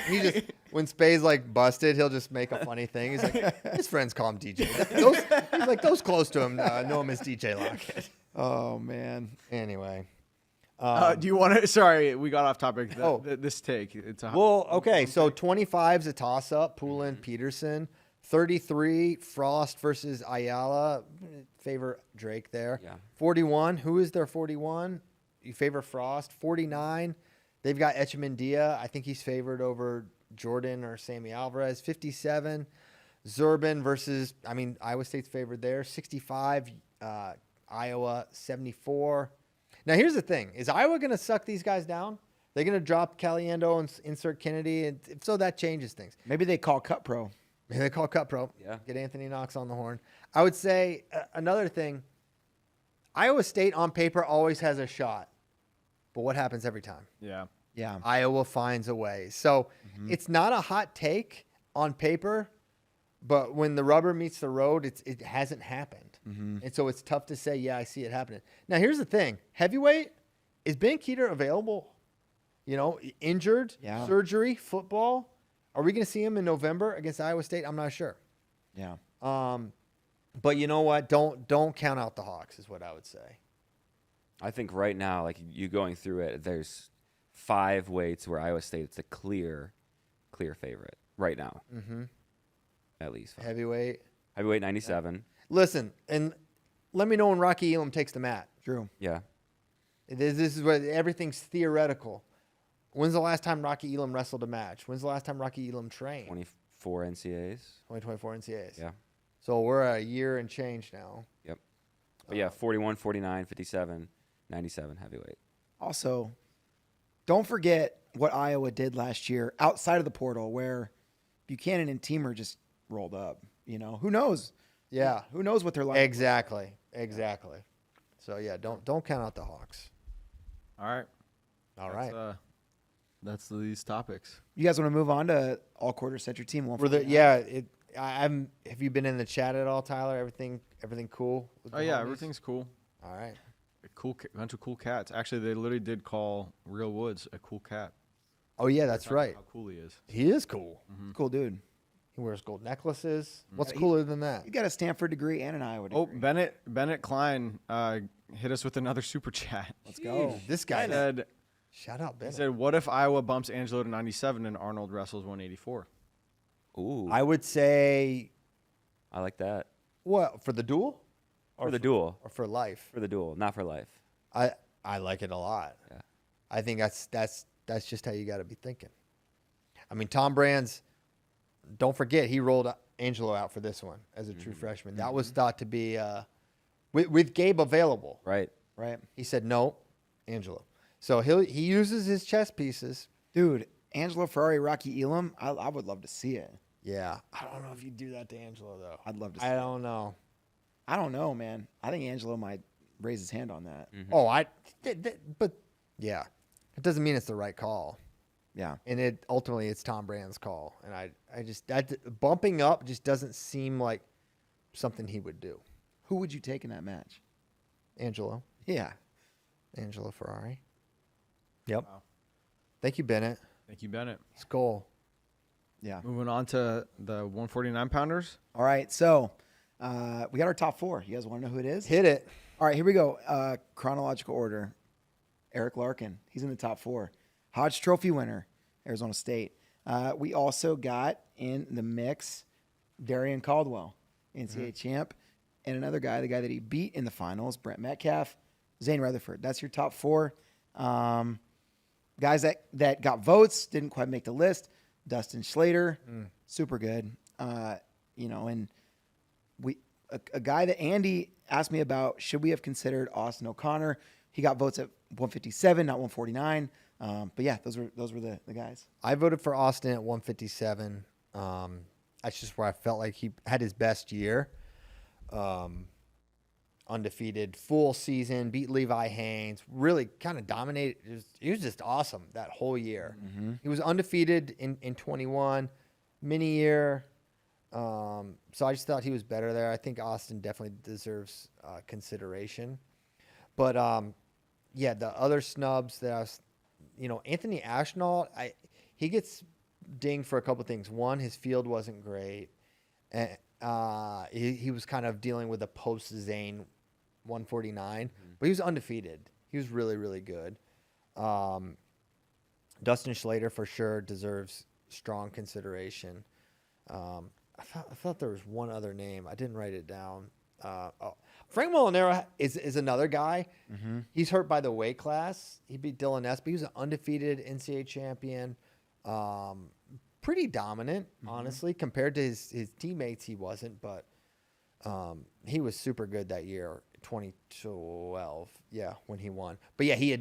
He just, when Spade's like busted, he'll just make a funny thing. He's like, his friends call him DJ. He's like, those close to him know him as DJ Lockett. Oh, man. Anyway. Do you want to? Sorry, we got off topic. This take. Okay. So 25 is a toss-up. Poulin, Peterson. 33, Frost versus Ayala. Favor Drake there. Yeah. 41. Who is their 41? You favor Frost. 49. They've got Echemendia. I think he's favored over Jordan or Sammy Alvarez. 57. Zurbin versus. Iowa State's favored there. 65. Iowa. 74. Now, here's the thing. Is Iowa going to suck these guys down? They're going to drop Caliendo and insert Kennedy? And if so, that changes things. Maybe they call Cut Pro. Maybe they call Cut Pro. Yeah. Get Anthony Knox on the horn. I would say another thing. Iowa State on paper always has a shot. But what happens every time? Yeah. Iowa finds a way. So it's not a hot take on paper, but when the rubber meets the road, it hasn't happened. And so it's tough to say, yeah, I see it happening. Now, here's the thing. Heavyweight, is Ben Keeter available? Injured, surgery, football. Are we going to see him in November against Iowa State? I'm not sure. Yeah. But you know what? Don't count out the Hawks is what I would say. I think right now, like you going through it, there's 5 weights where Iowa State's a clear favorite right now. At least 5. Heavyweight 97. Listen, and let me know when Rocky Elam takes the mat. True. Yeah. This is where everything's theoretical. When's the last time Rocky Elam wrestled a match? When's the last time Rocky Elam trained? 24 NCAs. 2024 NCAs. Yeah. So we're a year and change now. Yep. But yeah, 41, 49, 57, 97 heavyweight. Also, don't forget what Iowa did last year outside of the portal, where Buchanan and Teamer just rolled up. Who knows? Yeah. Who knows what they're like? Exactly. So yeah, don't count out the Hawks. All right. All right. That's these topics. You guys want to move on to all quarter set your team? Have you been in the chat at all, Tyler? Everything cool? With the homies? Everything's cool. All right. A bunch of cool cats. Actually, they literally did call Real Woods a cool cat. Oh yeah, that's right. How cool he is. He is cool. Cool dude. He wears gold necklaces. What's cooler than that? He got a Stanford degree and an Iowa degree. Oh, Bennett Klein hit us with another super chat. Let's go. This guy said, shout out he Bennett. said, "What if Iowa bumps Angelo to 97 and Arnold wrestles 184?" Ooh, I would say, I like that. what, for the duel? For the duel. Or for life? For the duel, not for life. I like it a lot. Yeah. I think that's just how you got to be thinking. I mean, Tom Brands, don't forget, he rolled Angelo out for this one as a true freshman. That was thought to be with Gabe available. Right. Right. He said no, Angelo. So he uses his chess pieces. Dude, Angelo Ferrari, Rocky Elam, I would love to see it. Yeah. I don't know if you do that to Angelo, though. I'd love to see I it. don't know. I don't know, man. I think Angelo might raise his hand on that. Oh, but yeah, it doesn't mean it's the right call. Yeah. And ultimately it's Tom Brand's call. And I just, bumping up just doesn't seem like something he would do. Who would you take in that match? Angelo Ferrari. Yep. Wow. Thank you, Bennett. Thank you, Bennett. Skull. Yeah. Moving on to the 149 pounders. All right. So we got our top four. You guys want to know who it is? Hit it. All right. Here we go. Chronological order. Eric Larkin. He's in the top four. Hodge Trophy winner, Arizona State. We also got in the mix Darian Caldwell, NCAA champ, and another guy, the guy that he beat in the finals, Brent Metcalf, Zane Rutherford. That's your top four. Guys that got votes, didn't quite make the list. Dustin Schlater, super good. And a guy that Andy asked me about, should we have considered Austin O'Connor? He got votes at 157, not 149. But yeah, those were the guys. I voted for Austin at 157. That's just where I felt like he had his best year. Undefeated, full season, beat Levi Haynes, really kind of dominated. He was just awesome that whole year. He was undefeated in 21, mini year. So I just thought he was better there. I think Austin definitely deserves consideration. But yeah, the other snubs that I was, Anthony Ashnault, he gets dinged for a couple of things. One, his field wasn't great. And he was kind of dealing with a post-Zane 149, but he was undefeated. He was really, really good. Dustin Schlater for sure deserves strong consideration. I thought there was one other name. I didn't write it down. Frank Molinaro is another guy. He's hurt by the weight class. He beat Dylan Ness, but he was an undefeated NCAA champion. Pretty dominant, honestly, compared to his teammates. He wasn't, but he was super good that year, 2012. Yeah, when he won. But yeah,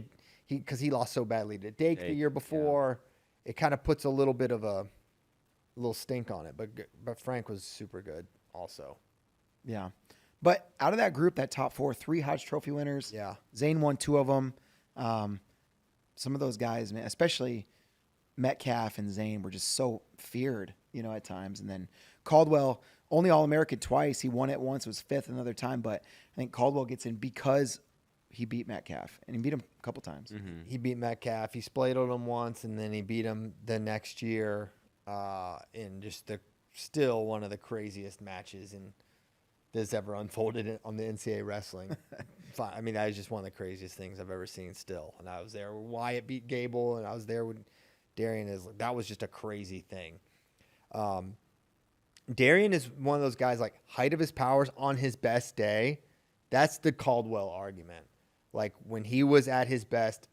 because he lost so badly to Dake the year before. Yeah. It kind of puts a little bit of a little stink on it. But Frank was super good also. Yeah. But out of that group, that top four, 3 Hodge Trophy winners. Yeah. Zane won 2 of them. Some of those guys, man, especially Metcalf and Zane, were just so feared, at times. And then Caldwell, only All-American twice. He won it once, was 5th another time. But I think Caldwell gets in because he beat Metcalf. And he beat him a couple times. He beat Metcalf. He splayed him once, and then he beat him the next year in just still one of the craziest matches that's ever unfolded on the NCAA wrestling. I mean, that is just one of the craziest things I've ever seen still. And I was there when Wyatt beat Gable, and I was there when Darian that was just a crazy thing. Darian is one of those guys, like, height of his powers on his best day. That's the Caldwell argument. Like, when he was at his best,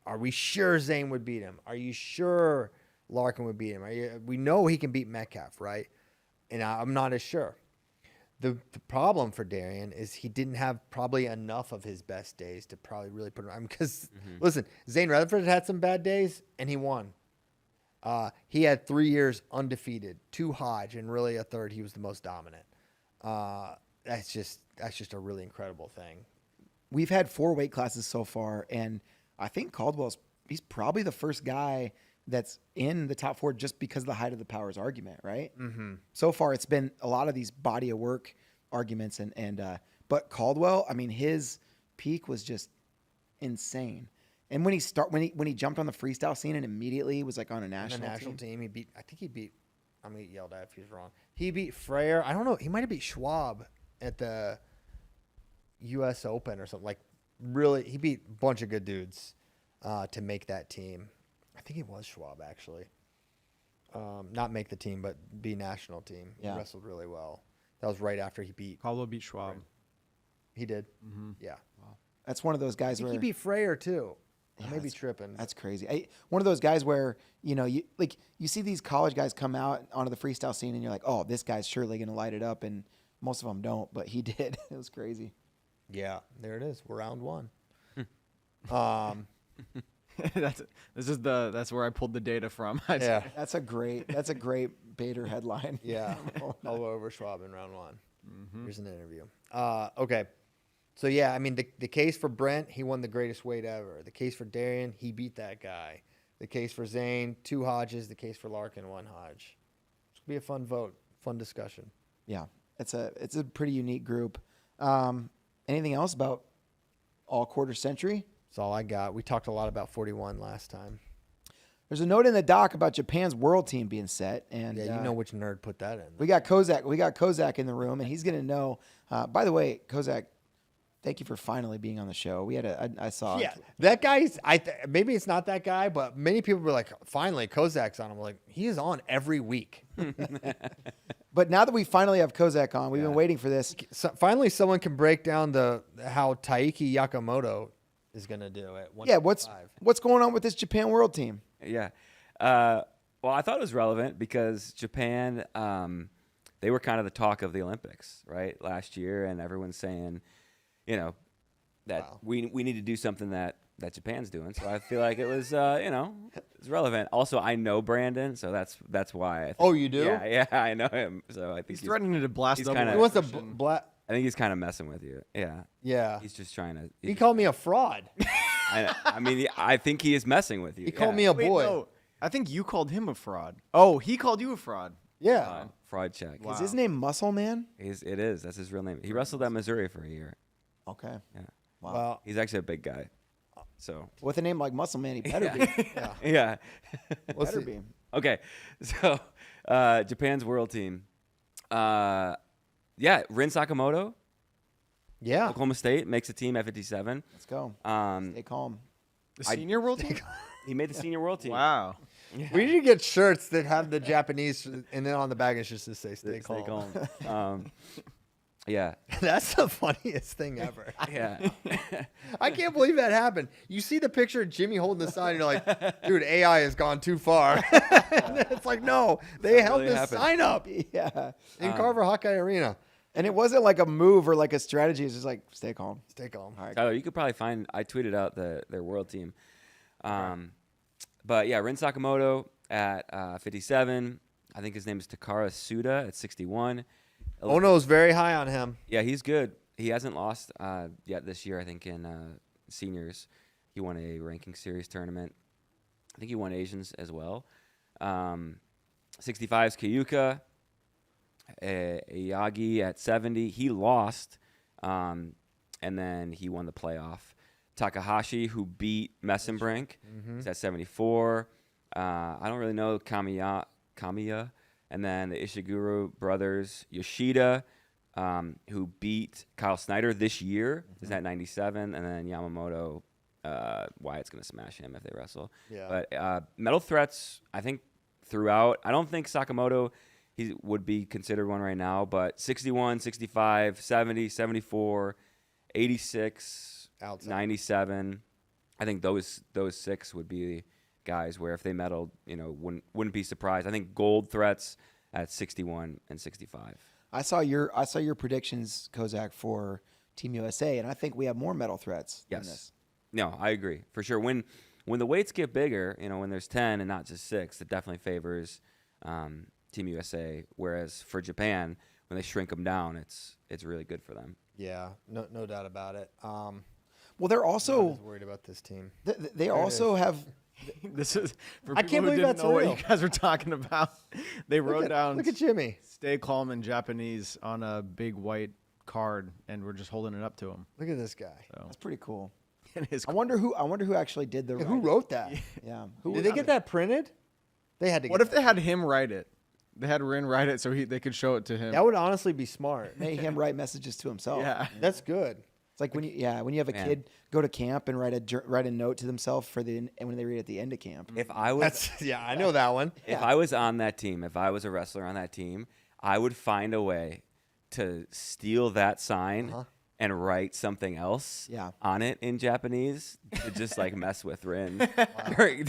are we sure Zane would beat him? Are you sure Larkin would beat him? We know he can beat Metcalf, right? And I'm not as sure. The problem for Darian is he didn't have probably enough of his best days to probably really put him on. Because, listen, Zane Rutherford had some bad days, and he won. He had 3 years undefeated, 2 Hodge, and really a third he was the most dominant. That's just a really incredible thing. We've had 4 weight classes so far, and I think he's probably the first guy that's in the top 4 just because of the height of the powers argument, right? Mm-hmm. So far, it's been a lot of these body of work arguments, but Caldwell, I mean, his peak was just insane. And when he jumped on the freestyle scene and immediately was like on a national team, he beat. I'm gonna get yelled at if he's wrong. He beat Freyer. I don't know. He might have beat Schwab at the U.S. Open or something. Like, really, he beat a bunch of good dudes to make that team. I think it was Schwab, actually. Not make the team, but be national team. Yeah. He wrestled really well. That was right after he beat. Caldwell beat Schwab. He did? Yeah. Wow. That's one of those guys I think where he beat Freyer, too. Yeah, I may be tripping. That's crazy. One of those guys where, you see these college guys come out onto the freestyle scene and you're like, oh, this guy's surely going to light it up. And most of them don't, but he did. It was crazy. Yeah, there it is. We're round 1. That's where I pulled the data from. Yeah. That's a great Bader headline. Yeah. All over Schwab in round 1. Here's an interview. Okay. So, yeah, I mean, the case for Brent, he won the greatest weight ever. The case for Darian, he beat that guy. The case for Zane, 2 Hodges. The case for Larkin, 1 Hodge. It's going to be a fun vote, fun discussion. Yeah. It's a pretty unique group. Anything else about all quarter century? That's all I got. We talked a lot about 41 last time. There's a note in the doc about Japan's world team being set, and Yeah, you know which nerd put that in. we got Kozak. We got Kozak in the room, and he's gonna know. By the way, Kozak, thank you for finally being on the show. We had I saw. Yeah, that guy's. Maybe it's not that guy, but many people were like, "Finally, Kozak's on." I'm like, he is on every week. But now that we finally have Kozak on, we've been waiting for this. So finally, someone can break down how Taiki Yakamoto is going to do it. Yeah, what's going on with this Japan world team? Yeah. Well, I thought it was relevant because Japan, they were kind of the talk of the Olympics, right, last year, and everyone's saying, that we need to do something that Japan's doing. So I feel like it was, it's relevant. Also, I know Brandon, so that's why. I think, you do? Yeah, I know him. So I think He's threatening to blast he's double. kinda- He wants to Christian. I think he's kind of messing with you. Yeah. Yeah. He's just trying to. He called me a fraud. I mean, I think he is messing with you. He called me a Wait, boy. no. I think you called him a fraud. Oh, he called you a fraud. Yeah. Fraud check. Is his name Muscle Man? It is. That's his real name. He wrestled at Missouri for a year. Okay. Yeah. Wow. Well, He's actually a big guy. So. With a name like Muscle Man, he better be. yeah. Yeah. We'll Better see. be. Okay. So, Japan's world team. Rin Sakamoto, Yeah. Oklahoma State, makes a team at 57. Let's go. Stay calm. The senior world team? He made the senior world team. Wow. We need to get shirts that have the Japanese, and then on the back it's just to say "Stay Stay calm." calm. Yeah. That's the funniest thing ever. Yeah. I can't believe that happened. You see the picture of Jimmy holding the sign, and you're like, dude, AI has gone too far. And then it's like, no, they held really this happened. sign up Yeah. in Carver Hawkeye Arena. And it wasn't like a move or like a strategy. It's just like, stay calm. Stay calm. All right. Tyler, you could probably find. I tweeted out their world team. But yeah, Rin Sakamoto at 57. I think his name is Takara Suda at 61. Ono's very high on him. Yeah, he's good. He hasn't lost yet this year, I think, in seniors. He won a ranking series tournament. I think he won Asians as well. 65 is Kiyuka. Iyagi at 70. He lost, and then he won the playoff. Takahashi, who beat Messenbrink, is at 74. I don't really know Kamiya. And then the Ishiguro brothers, Yoshida, who beat Kyle Snyder this year, is at 97. And then Yamamoto, Wyatt's going to smash him if they wrestle. Yeah. But medal threats, I think, throughout. I don't think Sakamoto he would be considered one right now, but 61, 65, 70, 74, 86, Outside. 97. I think those 6 would be guys where if they medaled, wouldn't be surprised. I think gold threats at 61 and 65. I saw your predictions, Kozak, for Team USA, and I think we have more medal threats than Yes. this. No, I agree for sure. When the weights get bigger, when there's 10 and not just 6, it definitely favors Team USA. Whereas for Japan, when they shrink them down, it's really good for them. Yeah, no doubt about it. Well, they're I also was worried about this team. they also have. This is for I people can't who believe didn't that's know what real. you guys were talking about. They wrote down Look at Jimmy. "Stay calm" in Japanese on a big white card, and we're just holding it up to him. Look at this guy. So That's pretty cool. and his I wonder who actually did the. Yeah, who writing. wrote that? Yeah. Who Did was they it? get that printed? They had to. What get if they had him write it? They had Rin write it so they could show it to him. that would honestly be smart. Made him write messages to himself. Yeah. That's good. It's like when you have a Man. kid go to camp and write a note to themselves and when they read at the end of camp. If I was I know that one. if I was on that team, if I was a wrestler on that team, I would find a way to steal that sign and write something else on it in Japanese to just like mess with Rin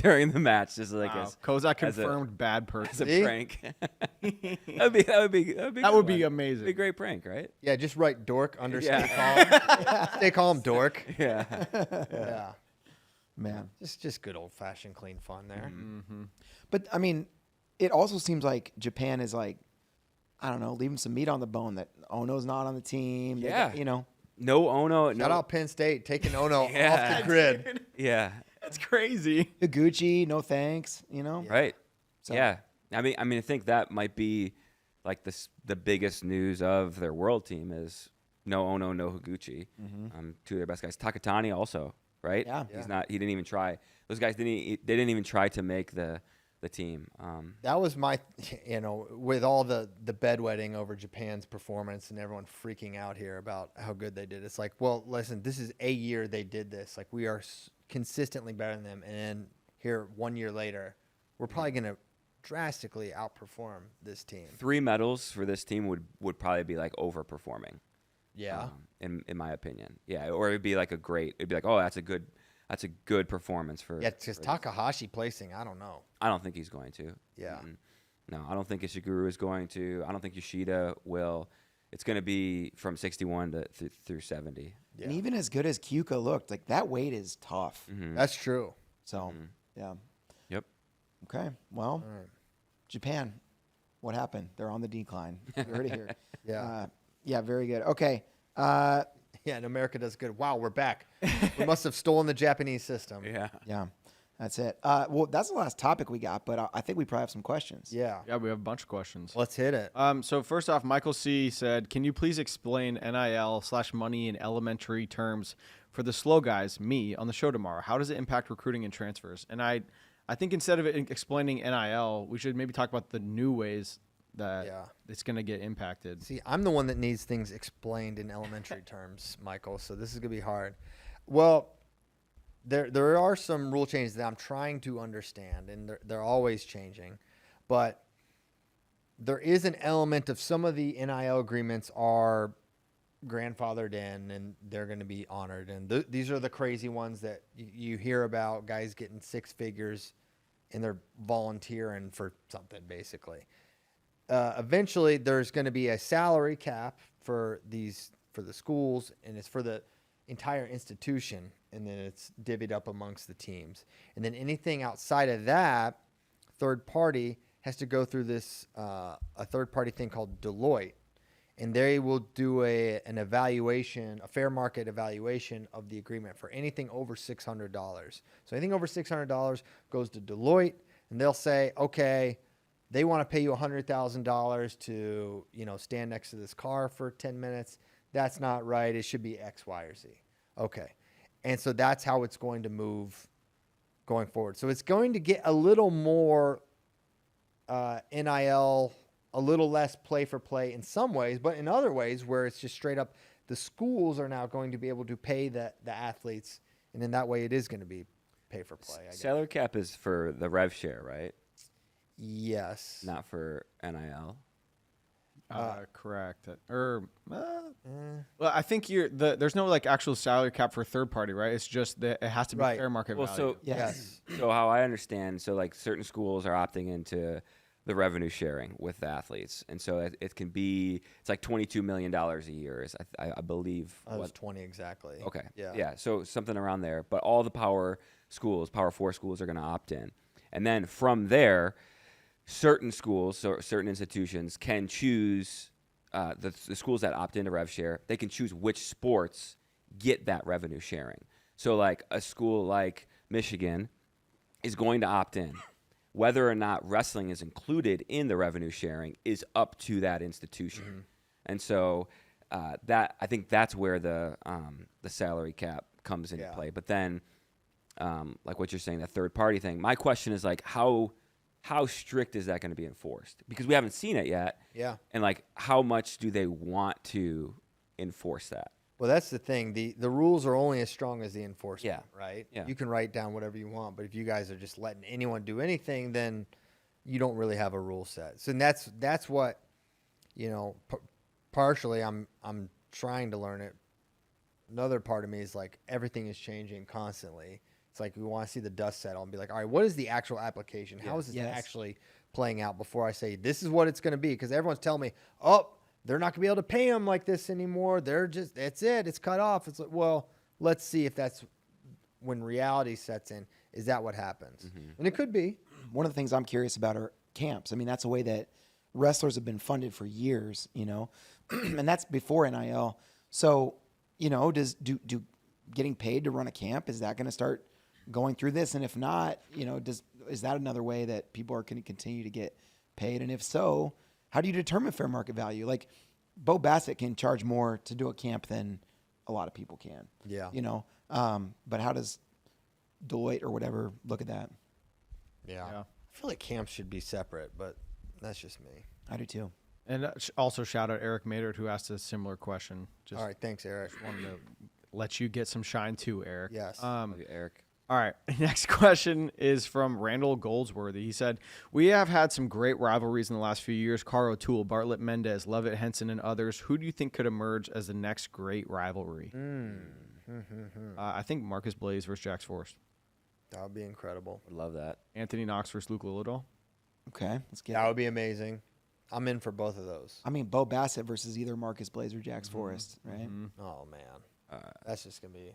during the match, just like Wow. as Kozak as a- confirmed bad as person. a See? prank. that would be That would be amazing. Be a great prank, right? Yeah, just write dork under Yeah. stay calm. Stay calm, dork. Yeah. Yeah. Man. Just good old fashioned clean fun there. But I mean, it also seems like Japan is like, I don't know, leaving some meat on the bone that Ono's not on the team. They Yeah. got, No Ono. Shout out Penn State taking Ono Yeah. off the grid. Yeah. That's crazy. Higuchi, no thanks. Right. So- Yeah. I mean, I think that might be like the biggest news of their world team is no Ono, no Higuchi. Two of their best guys. Takatani also, right? Yeah. He didn't even try. Those guys they didn't even try to make the team. That was my, with all the bedwetting over Japan's performance and everyone freaking out here about how good they did. It's like, well, listen, this is a year they did this. Like, we are consistently better than them. And here, 1 year later, we're probably going to drastically outperform this team. 3 medals for this team would probably be like overperforming. Yeah. In my opinion. Yeah. Or it'd be like it'd be like, oh, that's a good performance for. Yeah, it's just Takahashi placing. I don't know. I don't think he's going to. Yeah. No, I don't think Ishiguro is going to. I don't think Yoshida will. It's going to be from 61 through 70. Yeah. And even as good as Kyuka looked, like that weight is tough. That's true. So, yeah. Yep. Okay. Well, All right. Japan, what happened? They're on the decline. You heard it here. Yeah. Yeah, very good. Okay. Yeah, and America does good. Wow, we're back. We must have stolen the Japanese system. Yeah. Yeah, that's it. Well, that's the last topic we got, but I think we probably have some questions. Yeah. Yeah, we have a bunch of questions. Let's hit it. So first off, Michael C. said, can you please explain NIL/money in elementary terms for the slow guys, me, on the show tomorrow? How does it impact recruiting and transfers? And I think instead of explaining NIL, we should maybe talk about the new ways that it's going to get impacted. See, I'm the one that needs things explained in elementary terms, Michael, so this is going to be hard. Well, there are some rule changes that I'm trying to understand, and they're always changing. But there is an element of some of the NIL agreements are grandfathered in, and they're going to be honored. And these are the crazy ones that you hear about, guys getting 6 figures, and they're volunteering for something, basically. Eventually, there's going to be a salary cap for the schools, and it's for the entire institution, and then it's divvied up amongst the teams. And then anything outside of that, third party has to go through this a third party thing called Deloitte, and they will do an evaluation, a fair market evaluation of the agreement for anything over $600. So anything over $600 goes to Deloitte, and they'll say, okay, they want to pay you $100,000 to, stand next to this car for 10 minutes. That's not right. It should be X, Y, or Z. Okay. And so that's how it's going to move going forward. So it's going to get a little more NIL, a little less play for play in some ways, but in other ways where it's just straight up the schools are now going to be able to pay the athletes. And in that way, it is going to be pay for play, I guess. Salary cap is for the rev share, right? Yes. Not for NIL. Correct. Well, I think there's no like actual salary cap for third party, right? It's just that it has to be Right. fair market Well, value. Yes. So how I understand, so like certain schools are opting into the revenue sharing with the athletes, and so it can be it's like $22 million a year is I believe. That was 20 exactly. Okay. Yeah. Yeah. So something around there. But all the Power 4 schools are going to opt in. And then from there, certain schools, so certain institutions can choose the schools that opt into rev share. They can choose which sports get that revenue sharing. So like a school like Michigan is going to opt in. Whether or not wrestling is included in the revenue sharing is up to that institution. Mm-hmm. And so that I think that's where the salary cap comes into play. But then, like what you're saying, that third party thing. My question is like, how strict is that going to be enforced? Because we haven't seen it yet. Yeah. And like, how much do they want to enforce that? Well, that's the thing. The rules are only as strong as the enforcement, right? Yeah. You can write down whatever you want, but if you guys are just letting anyone do anything, then you don't really have a rule set. So that's what, partially I'm trying to learn it. Another part of me is like everything is changing constantly. It's like we want to see the dust settle and be like, all right, what is the actual application? How is this actually playing out before I say this is what it's going to be? Because everyone's telling me, oh, they're not going to be able to pay them like this anymore. That's it. It's cut off. It's like, well, let's see if that's when reality sets in. Is that what happens? Mm-hmm. And it could be. One of the things I'm curious about are camps. I mean, that's a way that wrestlers have been funded for years, and that's before NIL. So, do getting paid to run a camp, is that going to start going through this? And if not, is that another way that people are going to continue to get paid? And if so, how do you determine fair market value? Like Bo Bassett can charge more to do a camp than a lot of people can. Yeah. But how does Deloitte or whatever look at that? Yeah. I feel like camps should be separate, but that's just me. I do too. And also shout out Eric Maynard, who asked a similar question. All right. Thanks, Eric. Just wanted to let you get some shine too, Eric. Yes. Eric. All right. Next question is from Randall Goldsworthy. He said, we have had some great rivalries in the last few years. Carl O'Toole, Bartlett Mendez, Levitt Henson, and others. Who do you think could emerge as the next great rivalry? I think Marcus Blaze versus Jax Forrest. That would be incredible. Would love that. Anthony Knox versus Luke Lillidahl. Okay. Let's get that would be amazing. I'm in for both of those. I mean, Bo Bassett versus either Marcus Blaze or Jax Forrest, right? Mm-hmm. Oh, man. That's just going to be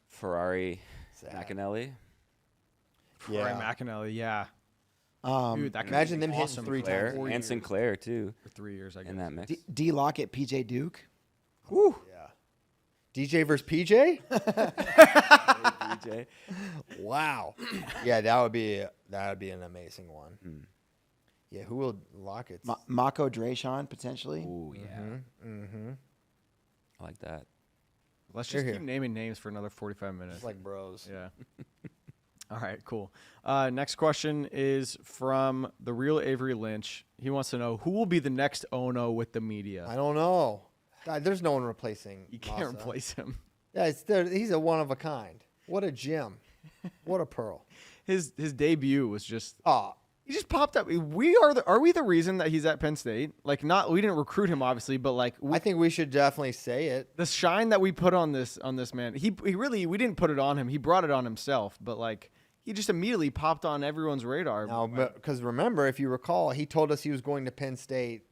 Ferrari sad. McAnally. Ferrari McAnally, yeah. Dude, that could imagine be them awesome. hitting 3 Claire, times. and Sinclair, too. For 3 years, I guess. In that mix. D Lockett, PJ Duke. Woo. Yeah. DJ versus PJ? DJ. Wow. Yeah, that would be an amazing one. Yeah, who will lock it? Mako Drayshawn, potentially. Ooh, yeah. Mm-hmm. I like that. Let's just keep naming names for another 45 minutes. It's like bros. Yeah. All right, cool. Next question is from the real Avery Lynch. He wants to know who will be the next Ono with the media. I don't know. God, there's no one replacing. You can't Massa. replace him. Yeah, he's a one of a kind. What a gem. What a pearl. His debut was just. Oh, He just popped up. Are we the reason that he's at Penn State? Like, we didn't recruit him obviously, but like I think we should definitely say it. the shine that we put on this man. We didn't put it on him. He brought it on himself, but like he just immediately popped on everyone's radar. Now, because remember, if you recall, he told us he was going to Penn State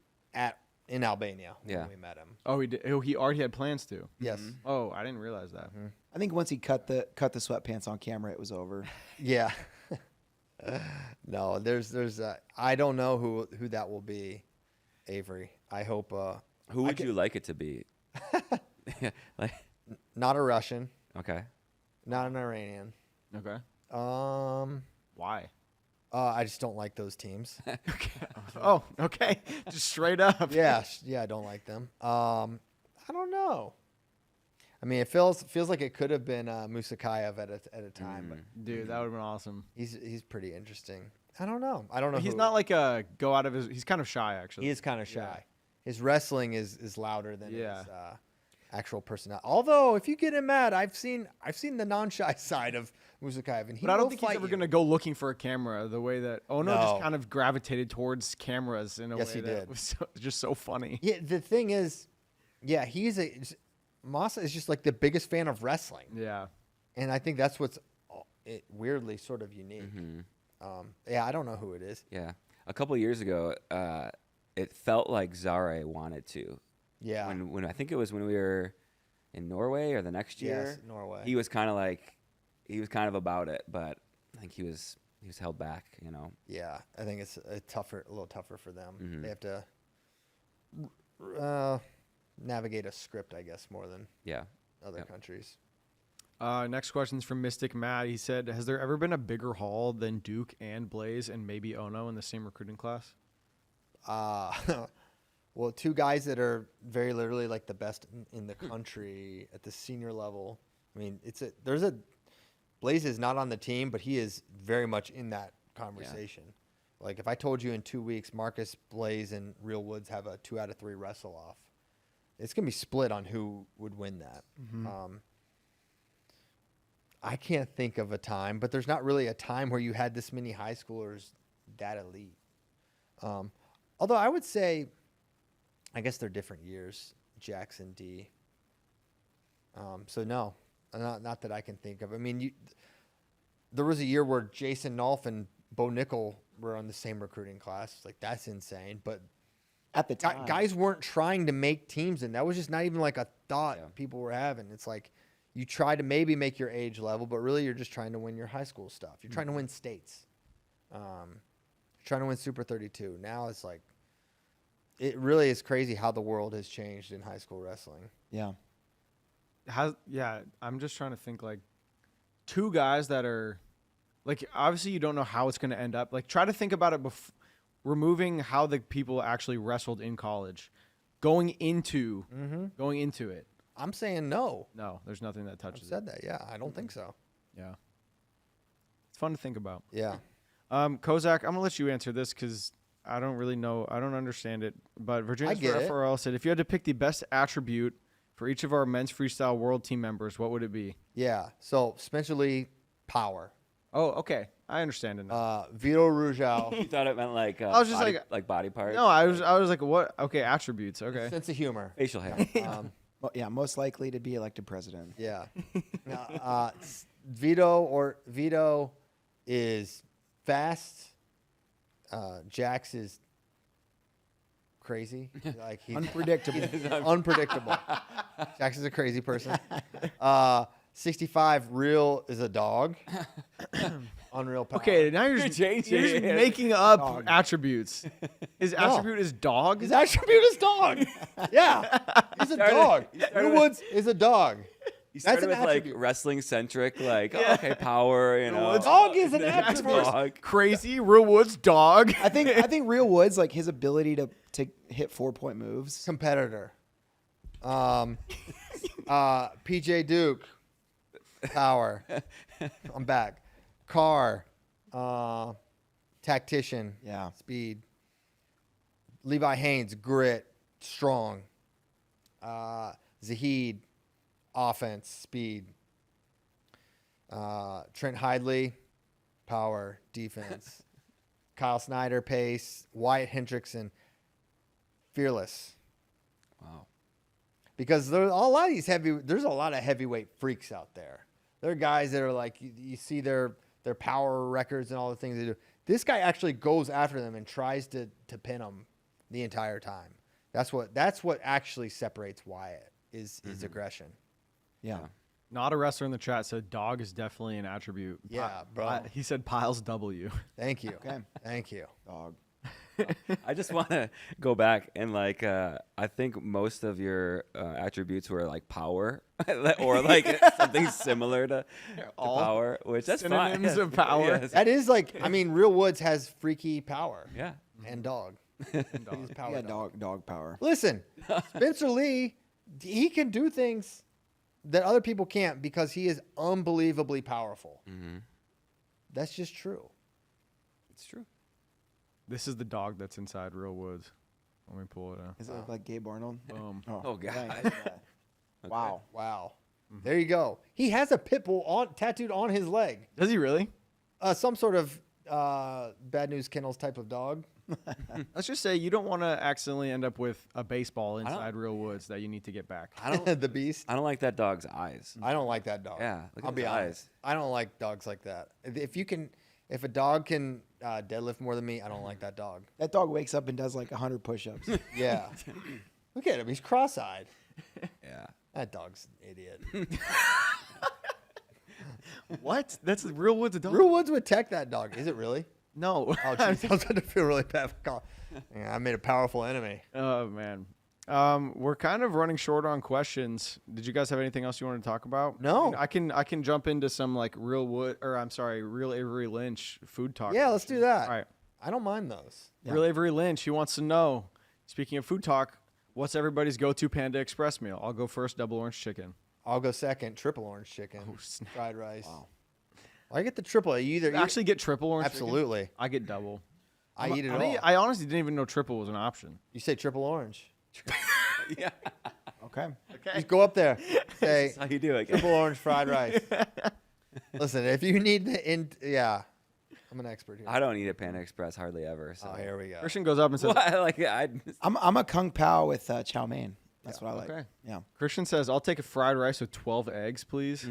in Albania when we met him. Oh, he did. Oh, he already had plans to. Yes. Oh, I didn't realize that. I think once he cut the sweatpants on camera, it was over. Yeah. No, there's I don't know who that will be, Avery. I hope. Who would you like it to be? Like, not a Russian, okay. not an Iranian. Okay. Why? I just don't like those teams. Oh, okay. Just straight up. Yeah, I don't like them. I don't know. I mean, it feels like it could have been Musakayev at a time, but Dude, that would have been awesome. he's pretty interesting. I don't know. He's not like a go out of his. He's kind of shy, actually. He is kind of shy. Yeah. His wrestling is louder than his actual personality. Although, if you get him mad, I've seen the non-shy side of Musakayev, and But I don't think he's ever going to go looking for a camera the way that Ono just kind of gravitated towards cameras in a way that was just so funny. Yeah, the thing is, Massa is just like the biggest fan of wrestling. Yeah. And I think that's what's weirdly sort of unique. I don't know who it is. Yeah. a couple of years ago, it felt like Zare wanted to. Yeah. When I think it was when we were in Norway or the next year. Yes, Norway. He was kind of about it, but I think he was held back, you know. Yeah, I think it's a little tougher for them. Mhm. They have to navigate a script, I guess, more than other Yep. countries. Next question's from Mystic Matt. He said, has there ever been a bigger haul than Duke and Blaze and maybe Ono in the same recruiting class? Well, two guys that are very literally like the best in the country at the senior level. I mean, Blaze is not on the team, but he is very much in that conversation. Like if I told you in 2 weeks, Marcus, Blaze, and Real Woods have a 2 out of 3 wrestle off, it's gonna be split on who would win that. I can't think of a time, but there's not really a time where you had this many high schoolers that elite. Although I would say, I guess they're different years, Jackson D. So no, not that I can think of. I mean, there was a year where Jason Nolf and Bo Nickel were on the same recruiting class. Like that's insane. But At the time. guys weren't trying to make teams, and that was just not even like a thought people were having. It's like you try to maybe make your age level, but really you're just trying to win your high school stuff. You're trying to win states. You're trying to win Super 32. Now it's like, it really is crazy how the world has changed in high school wrestling. Yeah. I'm just trying to think like two guys that are like, obviously you don't know how it's going to end up. Like try to think about it removing how the people actually wrestled in college, going into it. I'm saying no. No, there's nothing that I've touches said it. that. Yeah, I don't think so. Yeah. It's fun to think about. Yeah. Kozak, I'm going to let you answer this because I don't really know. I don't understand it. But Virginia's get it. FRL said, if you had to pick the best attribute for each of our men's freestyle world team members, what would it be? Yeah. So Spencer Lee, power. Oh, okay. I understand it now. Vito Rujao, You thought it meant like I was just like body parts? No, I was like, what? Okay, attributes. Okay. sense of humor. Facial hair. Well, yeah, most likely to be elected president. Yeah. Vito is fast. Jax is crazy. Like he's Unpredictable. unpredictable. Jax is a crazy person. 65 real is a dog. Unreal power. Okay, now you're just making up attributes. His attribute is dog. His attribute is dog. Yeah. He's a dog. Real Woods is a dog. You That's started an with like attribute. wrestling centric, like okay, power, you know. Dog is an attribute. Dog. Crazy Real Woods dog. I think Real Woods, like his ability to hit 4-point moves. Competitor. PJ Duke. Power. I'm back. Carr. Tactician. Yeah. Speed. Levi Haynes. Grit. Strong. Zahid. Offense. Speed. Trent Hidley. Power. Defense. Kyle Snyder. Pace. Wyatt Hendrickson. Fearless. Wow. Because there's a lot of heavyweight freaks out there. There are guys that are like, you see their power records and all the things they do. This guy actually goes after them and tries to pin them the entire time. That's what actually separates Wyatt is his aggression. Yeah. Not a wrestler in the chat said dog is definitely an attribute. Yeah, bro. He said Piles W. Thank you. Okay. Thank you. Dog. I just want to go back and like I think most of your attributes were like power or like something similar to All power, which that's synonyms fine. of power. Yes. That is like, I mean, Real Woods has freaky power Yeah. and dog. He's power Yeah, dog. dog power. Listen, Spencer Lee, he can do things that other people can't because he is unbelievably powerful. Mm-hmm. That's just true. It's true. This is the dog that's inside Real Woods. Let me pull it out. Does it look like Gabe Arnold? Boom. Oh, God. dang, that's bad. Wow. Wow. There you go. He has a pit bull tattooed on his leg. Does he really? Some sort of Bad News Kennels type of dog. Let's just say you don't want to accidentally end up with a baseball inside Real Woods that you need to get back. I don't. The beast. I don't like that dog's eyes. I don't like that dog. Yeah, look at I'll be his honest. eyes. I don't like dogs like that. If you can, If a dog can deadlift more than me, I don't like that dog. That dog wakes up and does like 100 push-ups. Yeah. Look at him. He's cross-eyed. Yeah. That dog's an idiot. What? That's Real Woods dog. Real Woods would tech that dog. Is it really? No. Oh, jeez. I was going to feel really bad for calling. Yeah, I made a powerful enemy. Oh man. We're kind of running short on questions. Did you guys have anything else you wanted to talk about? No. I can jump into some like Real Avery Lynch food talk. Yeah, let's do that. All right. I don't mind those. Yeah. Real Avery Lynch, he wants to know, speaking of food talk, what's everybody's go-to Panda Express meal? I'll go first, double orange chicken. I'll go second, triple orange chicken, snap. fried rice. Wow. Well, I get the triple. You either You actually get triple orange absolutely. chicken? I get double. I eat it all. I honestly didn't even know triple was an option. You say triple orange. Yeah. Okay. Just go up there. Say That's how you do it. triple orange fried rice. Listen, if you need I'm an expert here. I don't eat a Panda Express hardly ever. So. Oh, here we go. Christian goes up and says, What? Like, I'm a Kung Pao with chow mein. That's what I like. okay. Yeah. Christian says, I'll take a fried rice with 12 eggs, please.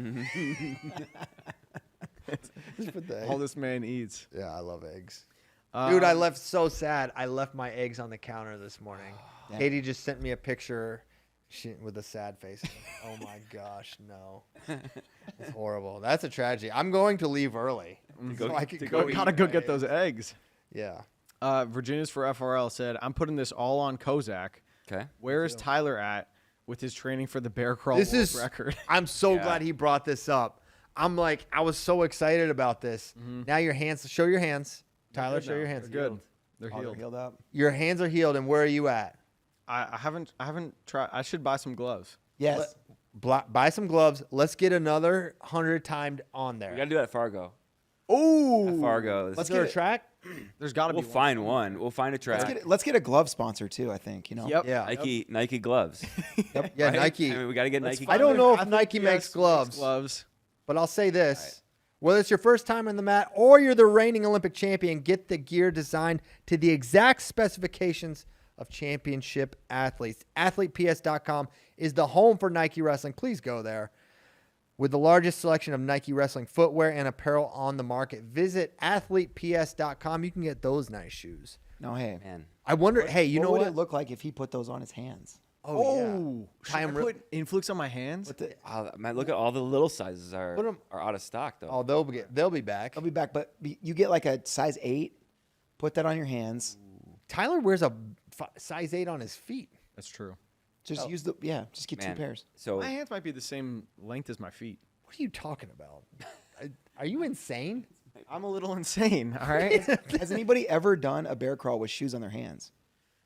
Just put the All this man eats. Yeah, I love eggs. Dude, I left so sad. I left my eggs on the counter this morning. Damn. Katie just sent me a picture with a sad face. Oh my gosh, no. It's horrible. That's a tragedy. I'm going to leave early. So I can go eat Gotta go my get eggs. those eggs. Yeah. Virginia's for FRL said, I'm putting this all on Kozak. okay. Where is Tyler at with his training for the bear crawl This world is record? I'm so Yeah. glad he brought this up. I'm like, I was so excited about this. Now your hands, show your hands. Tyler, show your hands. They're good. They're Oh, they're healed. healed up. Your hands are healed, and where are you at? I haven't tried. I should buy some gloves. Yes. Buy some gloves. Let's get another 100 timed on We there. got to do that at Fargo. Ooh. At Fargo. Let's get get a it. track. There's got to We'll be find one. We'll find a track. Let's get a glove sponsor too. I think Yep. Yeah. Nike gloves. Yeah, Right? Nike. I mean, we got to get Let's Nike I find don't gloves. know if Athlete Nike makes PS gloves. Gloves. But I'll say this. Whether it's your first time on the mat or you're the reigning Olympic champion, get the gear designed to the exact specifications of championship athletes. AthletePS.com is the home for Nike Wrestling. Please go there. With the largest selection of Nike Wrestling footwear and apparel on the market, visit AthletePS.com. You can get those nice shoes. No, hey. Man. I wonder, hey, you know what what? would it look like if he put those on his hands? Oh, Should I put influx on my hands? What the, Oh, man, look at all the little sizes are Put 'em- out of stock though. Oh, they'll be back. I'll be back, but you get like a size 8. Put that on your hands. Tyler wears a size 8 on his feet. That's true. Just use just get Man. 2 pairs. So My hands might be the same length as my feet. What are you talking about? Are you insane? I'm a little insane. All right. Has anybody ever done a bear crawl with shoes on their hands?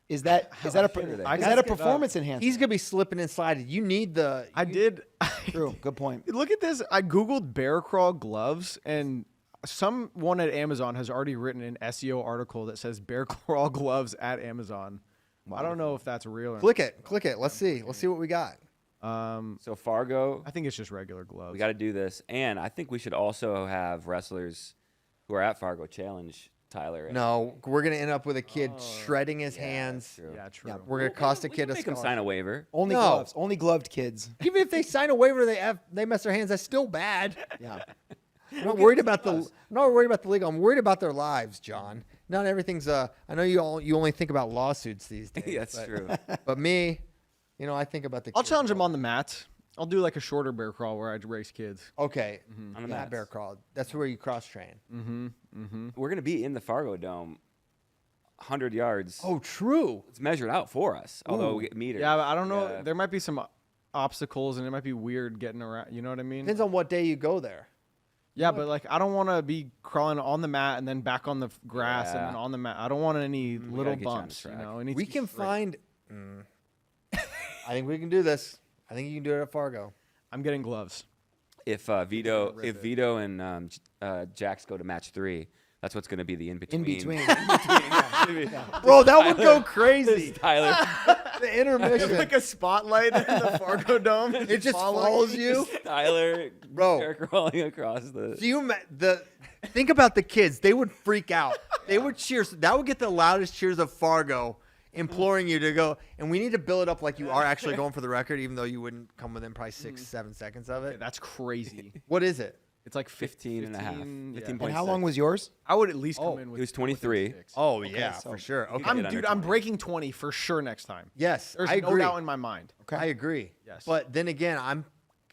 Is that I a gotta performance enhancement? He's gonna be slipping and sliding. You need the. I did. True. Good point. Look at this. I Googled bear crawl gloves, and someone at Amazon has already written an SEO article that says bear crawl gloves at Amazon. I don't know if that's real or Click it. Let's see what we got. not. so Fargo, I think it's just regular gloves. we got to do this, and I think we should also have wrestlers who are at Fargo challenge Tyler. No, we're gonna end up with a kid shredding his hands. True. Yeah, true. We're gonna cost a We kid can a make him scholarship. sign a waiver. Only No. gloves. Only gloved kids. Even if they sign a waiver, they mess their hands. That's still bad. Yeah. I'm not worried about the league. I'm worried about their lives, John. Not everything's. I know you only think about lawsuits these days. That's but, true. But me, I think about the. I'll kids. challenge him on the mat. I'll do like a shorter bear crawl where I race kids. Okay. On the Mat mats. bear crawl. That's where you cross train. We're gonna be in the Fargo Dome, 100 yards. Oh, true. It's measured out for us. Although we get meters. Yeah, but I don't know. Yeah. There might be some obstacles, and it might be weird getting around. You know what I mean? Depends on what day you go there. Yeah, but like I don't want to be crawling on the mat and then back on the grass and Yeah. then on the mat. I don't want any little get you on the bumps. You track. know, it needs We to be can straight. find. I think we can do this. I think you can do it at Fargo. I'm getting gloves. If Vito and Jax go to match 3, that's what's gonna be the in between. In between. Bro, that would go crazy. Tyler. The intermission. like a spotlight in the Fargo Dome. It just follows you. Tyler, Bro. bear crawling across the. Think about the kids. They would freak out. They would cheer. That would get the loudest cheers of Fargo, imploring you to go. And we need to build it up like you are actually going for the record, even though you wouldn't come within probably 6-7 seconds of it. That's crazy. What is it? It's like 15 and a half. 15, 15 yeah. And how long was yours? I would at least come in with. he was 23. within 6. Oh yeah, so for sure. Okay. get under I'm 20. breaking 20 for sure next time. Yes, There's I no agree. doubt in my mind. Okay. I agree. Yes. But then again,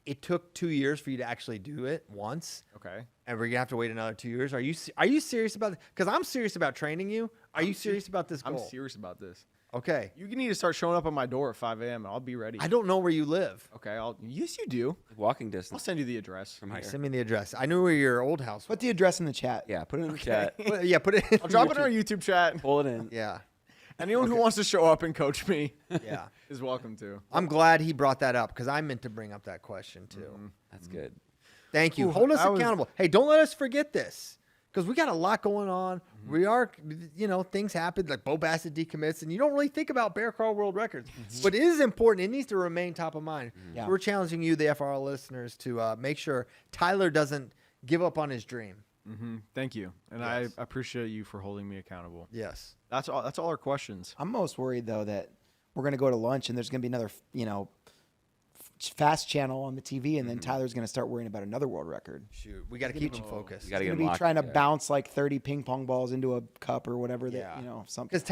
it took 2 years for you to actually do it once, Okay. and we're gonna have to wait another 2 years. Are you serious about it? Because I'm serious about training you. Are you serious about this goal? I'm serious about this. Okay. You need to start showing up at my door at 5 a.m. and I'll be ready. I don't know where you live. Okay. Yes, you do. Walking I'll distance send you the address. from All right, here. send me the address. I knew where your old house was. Put the address in the chat. Yeah, put it in the chat. Yeah, put it. I'll drop it in our YouTube chat. Pull it in. Yeah, Anyone who wants to show up and coach me yeah. is welcome to. I'm glad he brought that up because I meant to bring up that question too. That's good. Thank you. Ooh, Hold us that was- accountable. Hey, don't let us forget this because we got a lot going on. We are, things happen like Bo Bassett decommits, and you don't really think about bear crawl world records. But it is important. It needs to remain top of mind. Yeah. We're challenging you, the FRL listeners, to make sure Tyler doesn't give up on his dream. Thank you, and Yes. I appreciate you for holding me accountable. Yes. That's all. That's all our questions. I'm most worried though that we're gonna go to lunch and there's gonna be another, fast channel on the TV, and then Tyler's gonna start worrying about another world record. Shoot, we got to keep him focused. You got to He's get gonna him be locked. trying to yeah. bounce like 30 ping pong balls into a cup or whatever. Yeah. Something. Because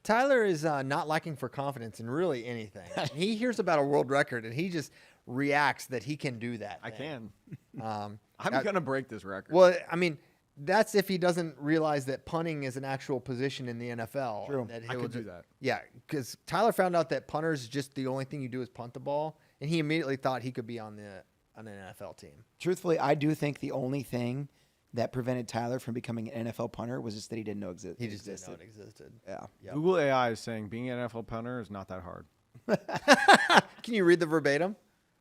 Tyler is not lacking for confidence in really anything. He hears about a world record and he just reacts that he can do that. I thing. can. Um, I'm gonna break this record. well, I mean, that's if he doesn't realize that punting is an actual position in the NFL. True. That I he'll could do ju- that. Yeah, because Tyler found out that punters is just the only thing you do is punt the ball, and he immediately thought he could be on an NFL team. Truthfully, I do think the only thing that prevented Tyler from becoming an NFL punter was just that he didn't know He just didn't know existed. it existed. Yeah. Yep. Google AI is saying being an NFL punter is not that hard. Can you read the verbatim?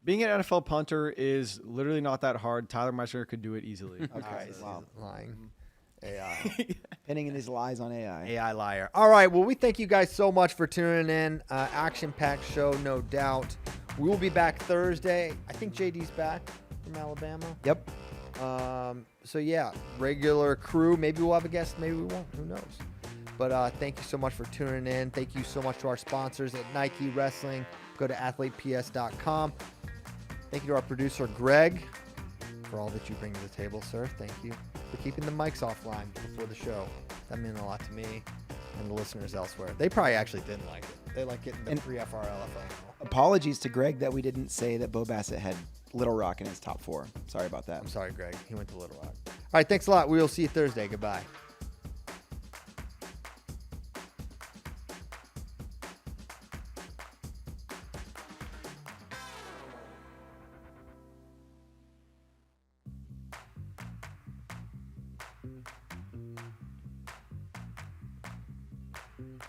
Being an NFL punter is literally not that hard. Tyler Meister could do it easily. Okay. He's Wow. lying. AI. Pinning in his lies on AI. AI liar. All right. Well, we thank you guys so much for tuning in. Action-packed show, no doubt. We will be back Thursday. I think JD's back from Alabama. Yep. So yeah, regular crew. Maybe we'll have a guest. Maybe we won't. Who knows? But thank you so much for tuning in. Thank you so much to our sponsors at Nike Wrestling. Go to athleteps.com. Thank you to our producer Greg for all that you bring to the table, sir. Thank you for keeping the mics offline before the show. That meant a lot to me and the listeners elsewhere. They probably actually didn't like it. They like getting the pre-FRL FRL. Apologies to Greg that we didn't say that Bo Bassett had Little Rock in his top 4. Sorry about that. I'm sorry, Greg. He went to Little Rock. All right, thanks a lot. We will see you Thursday. Goodbye.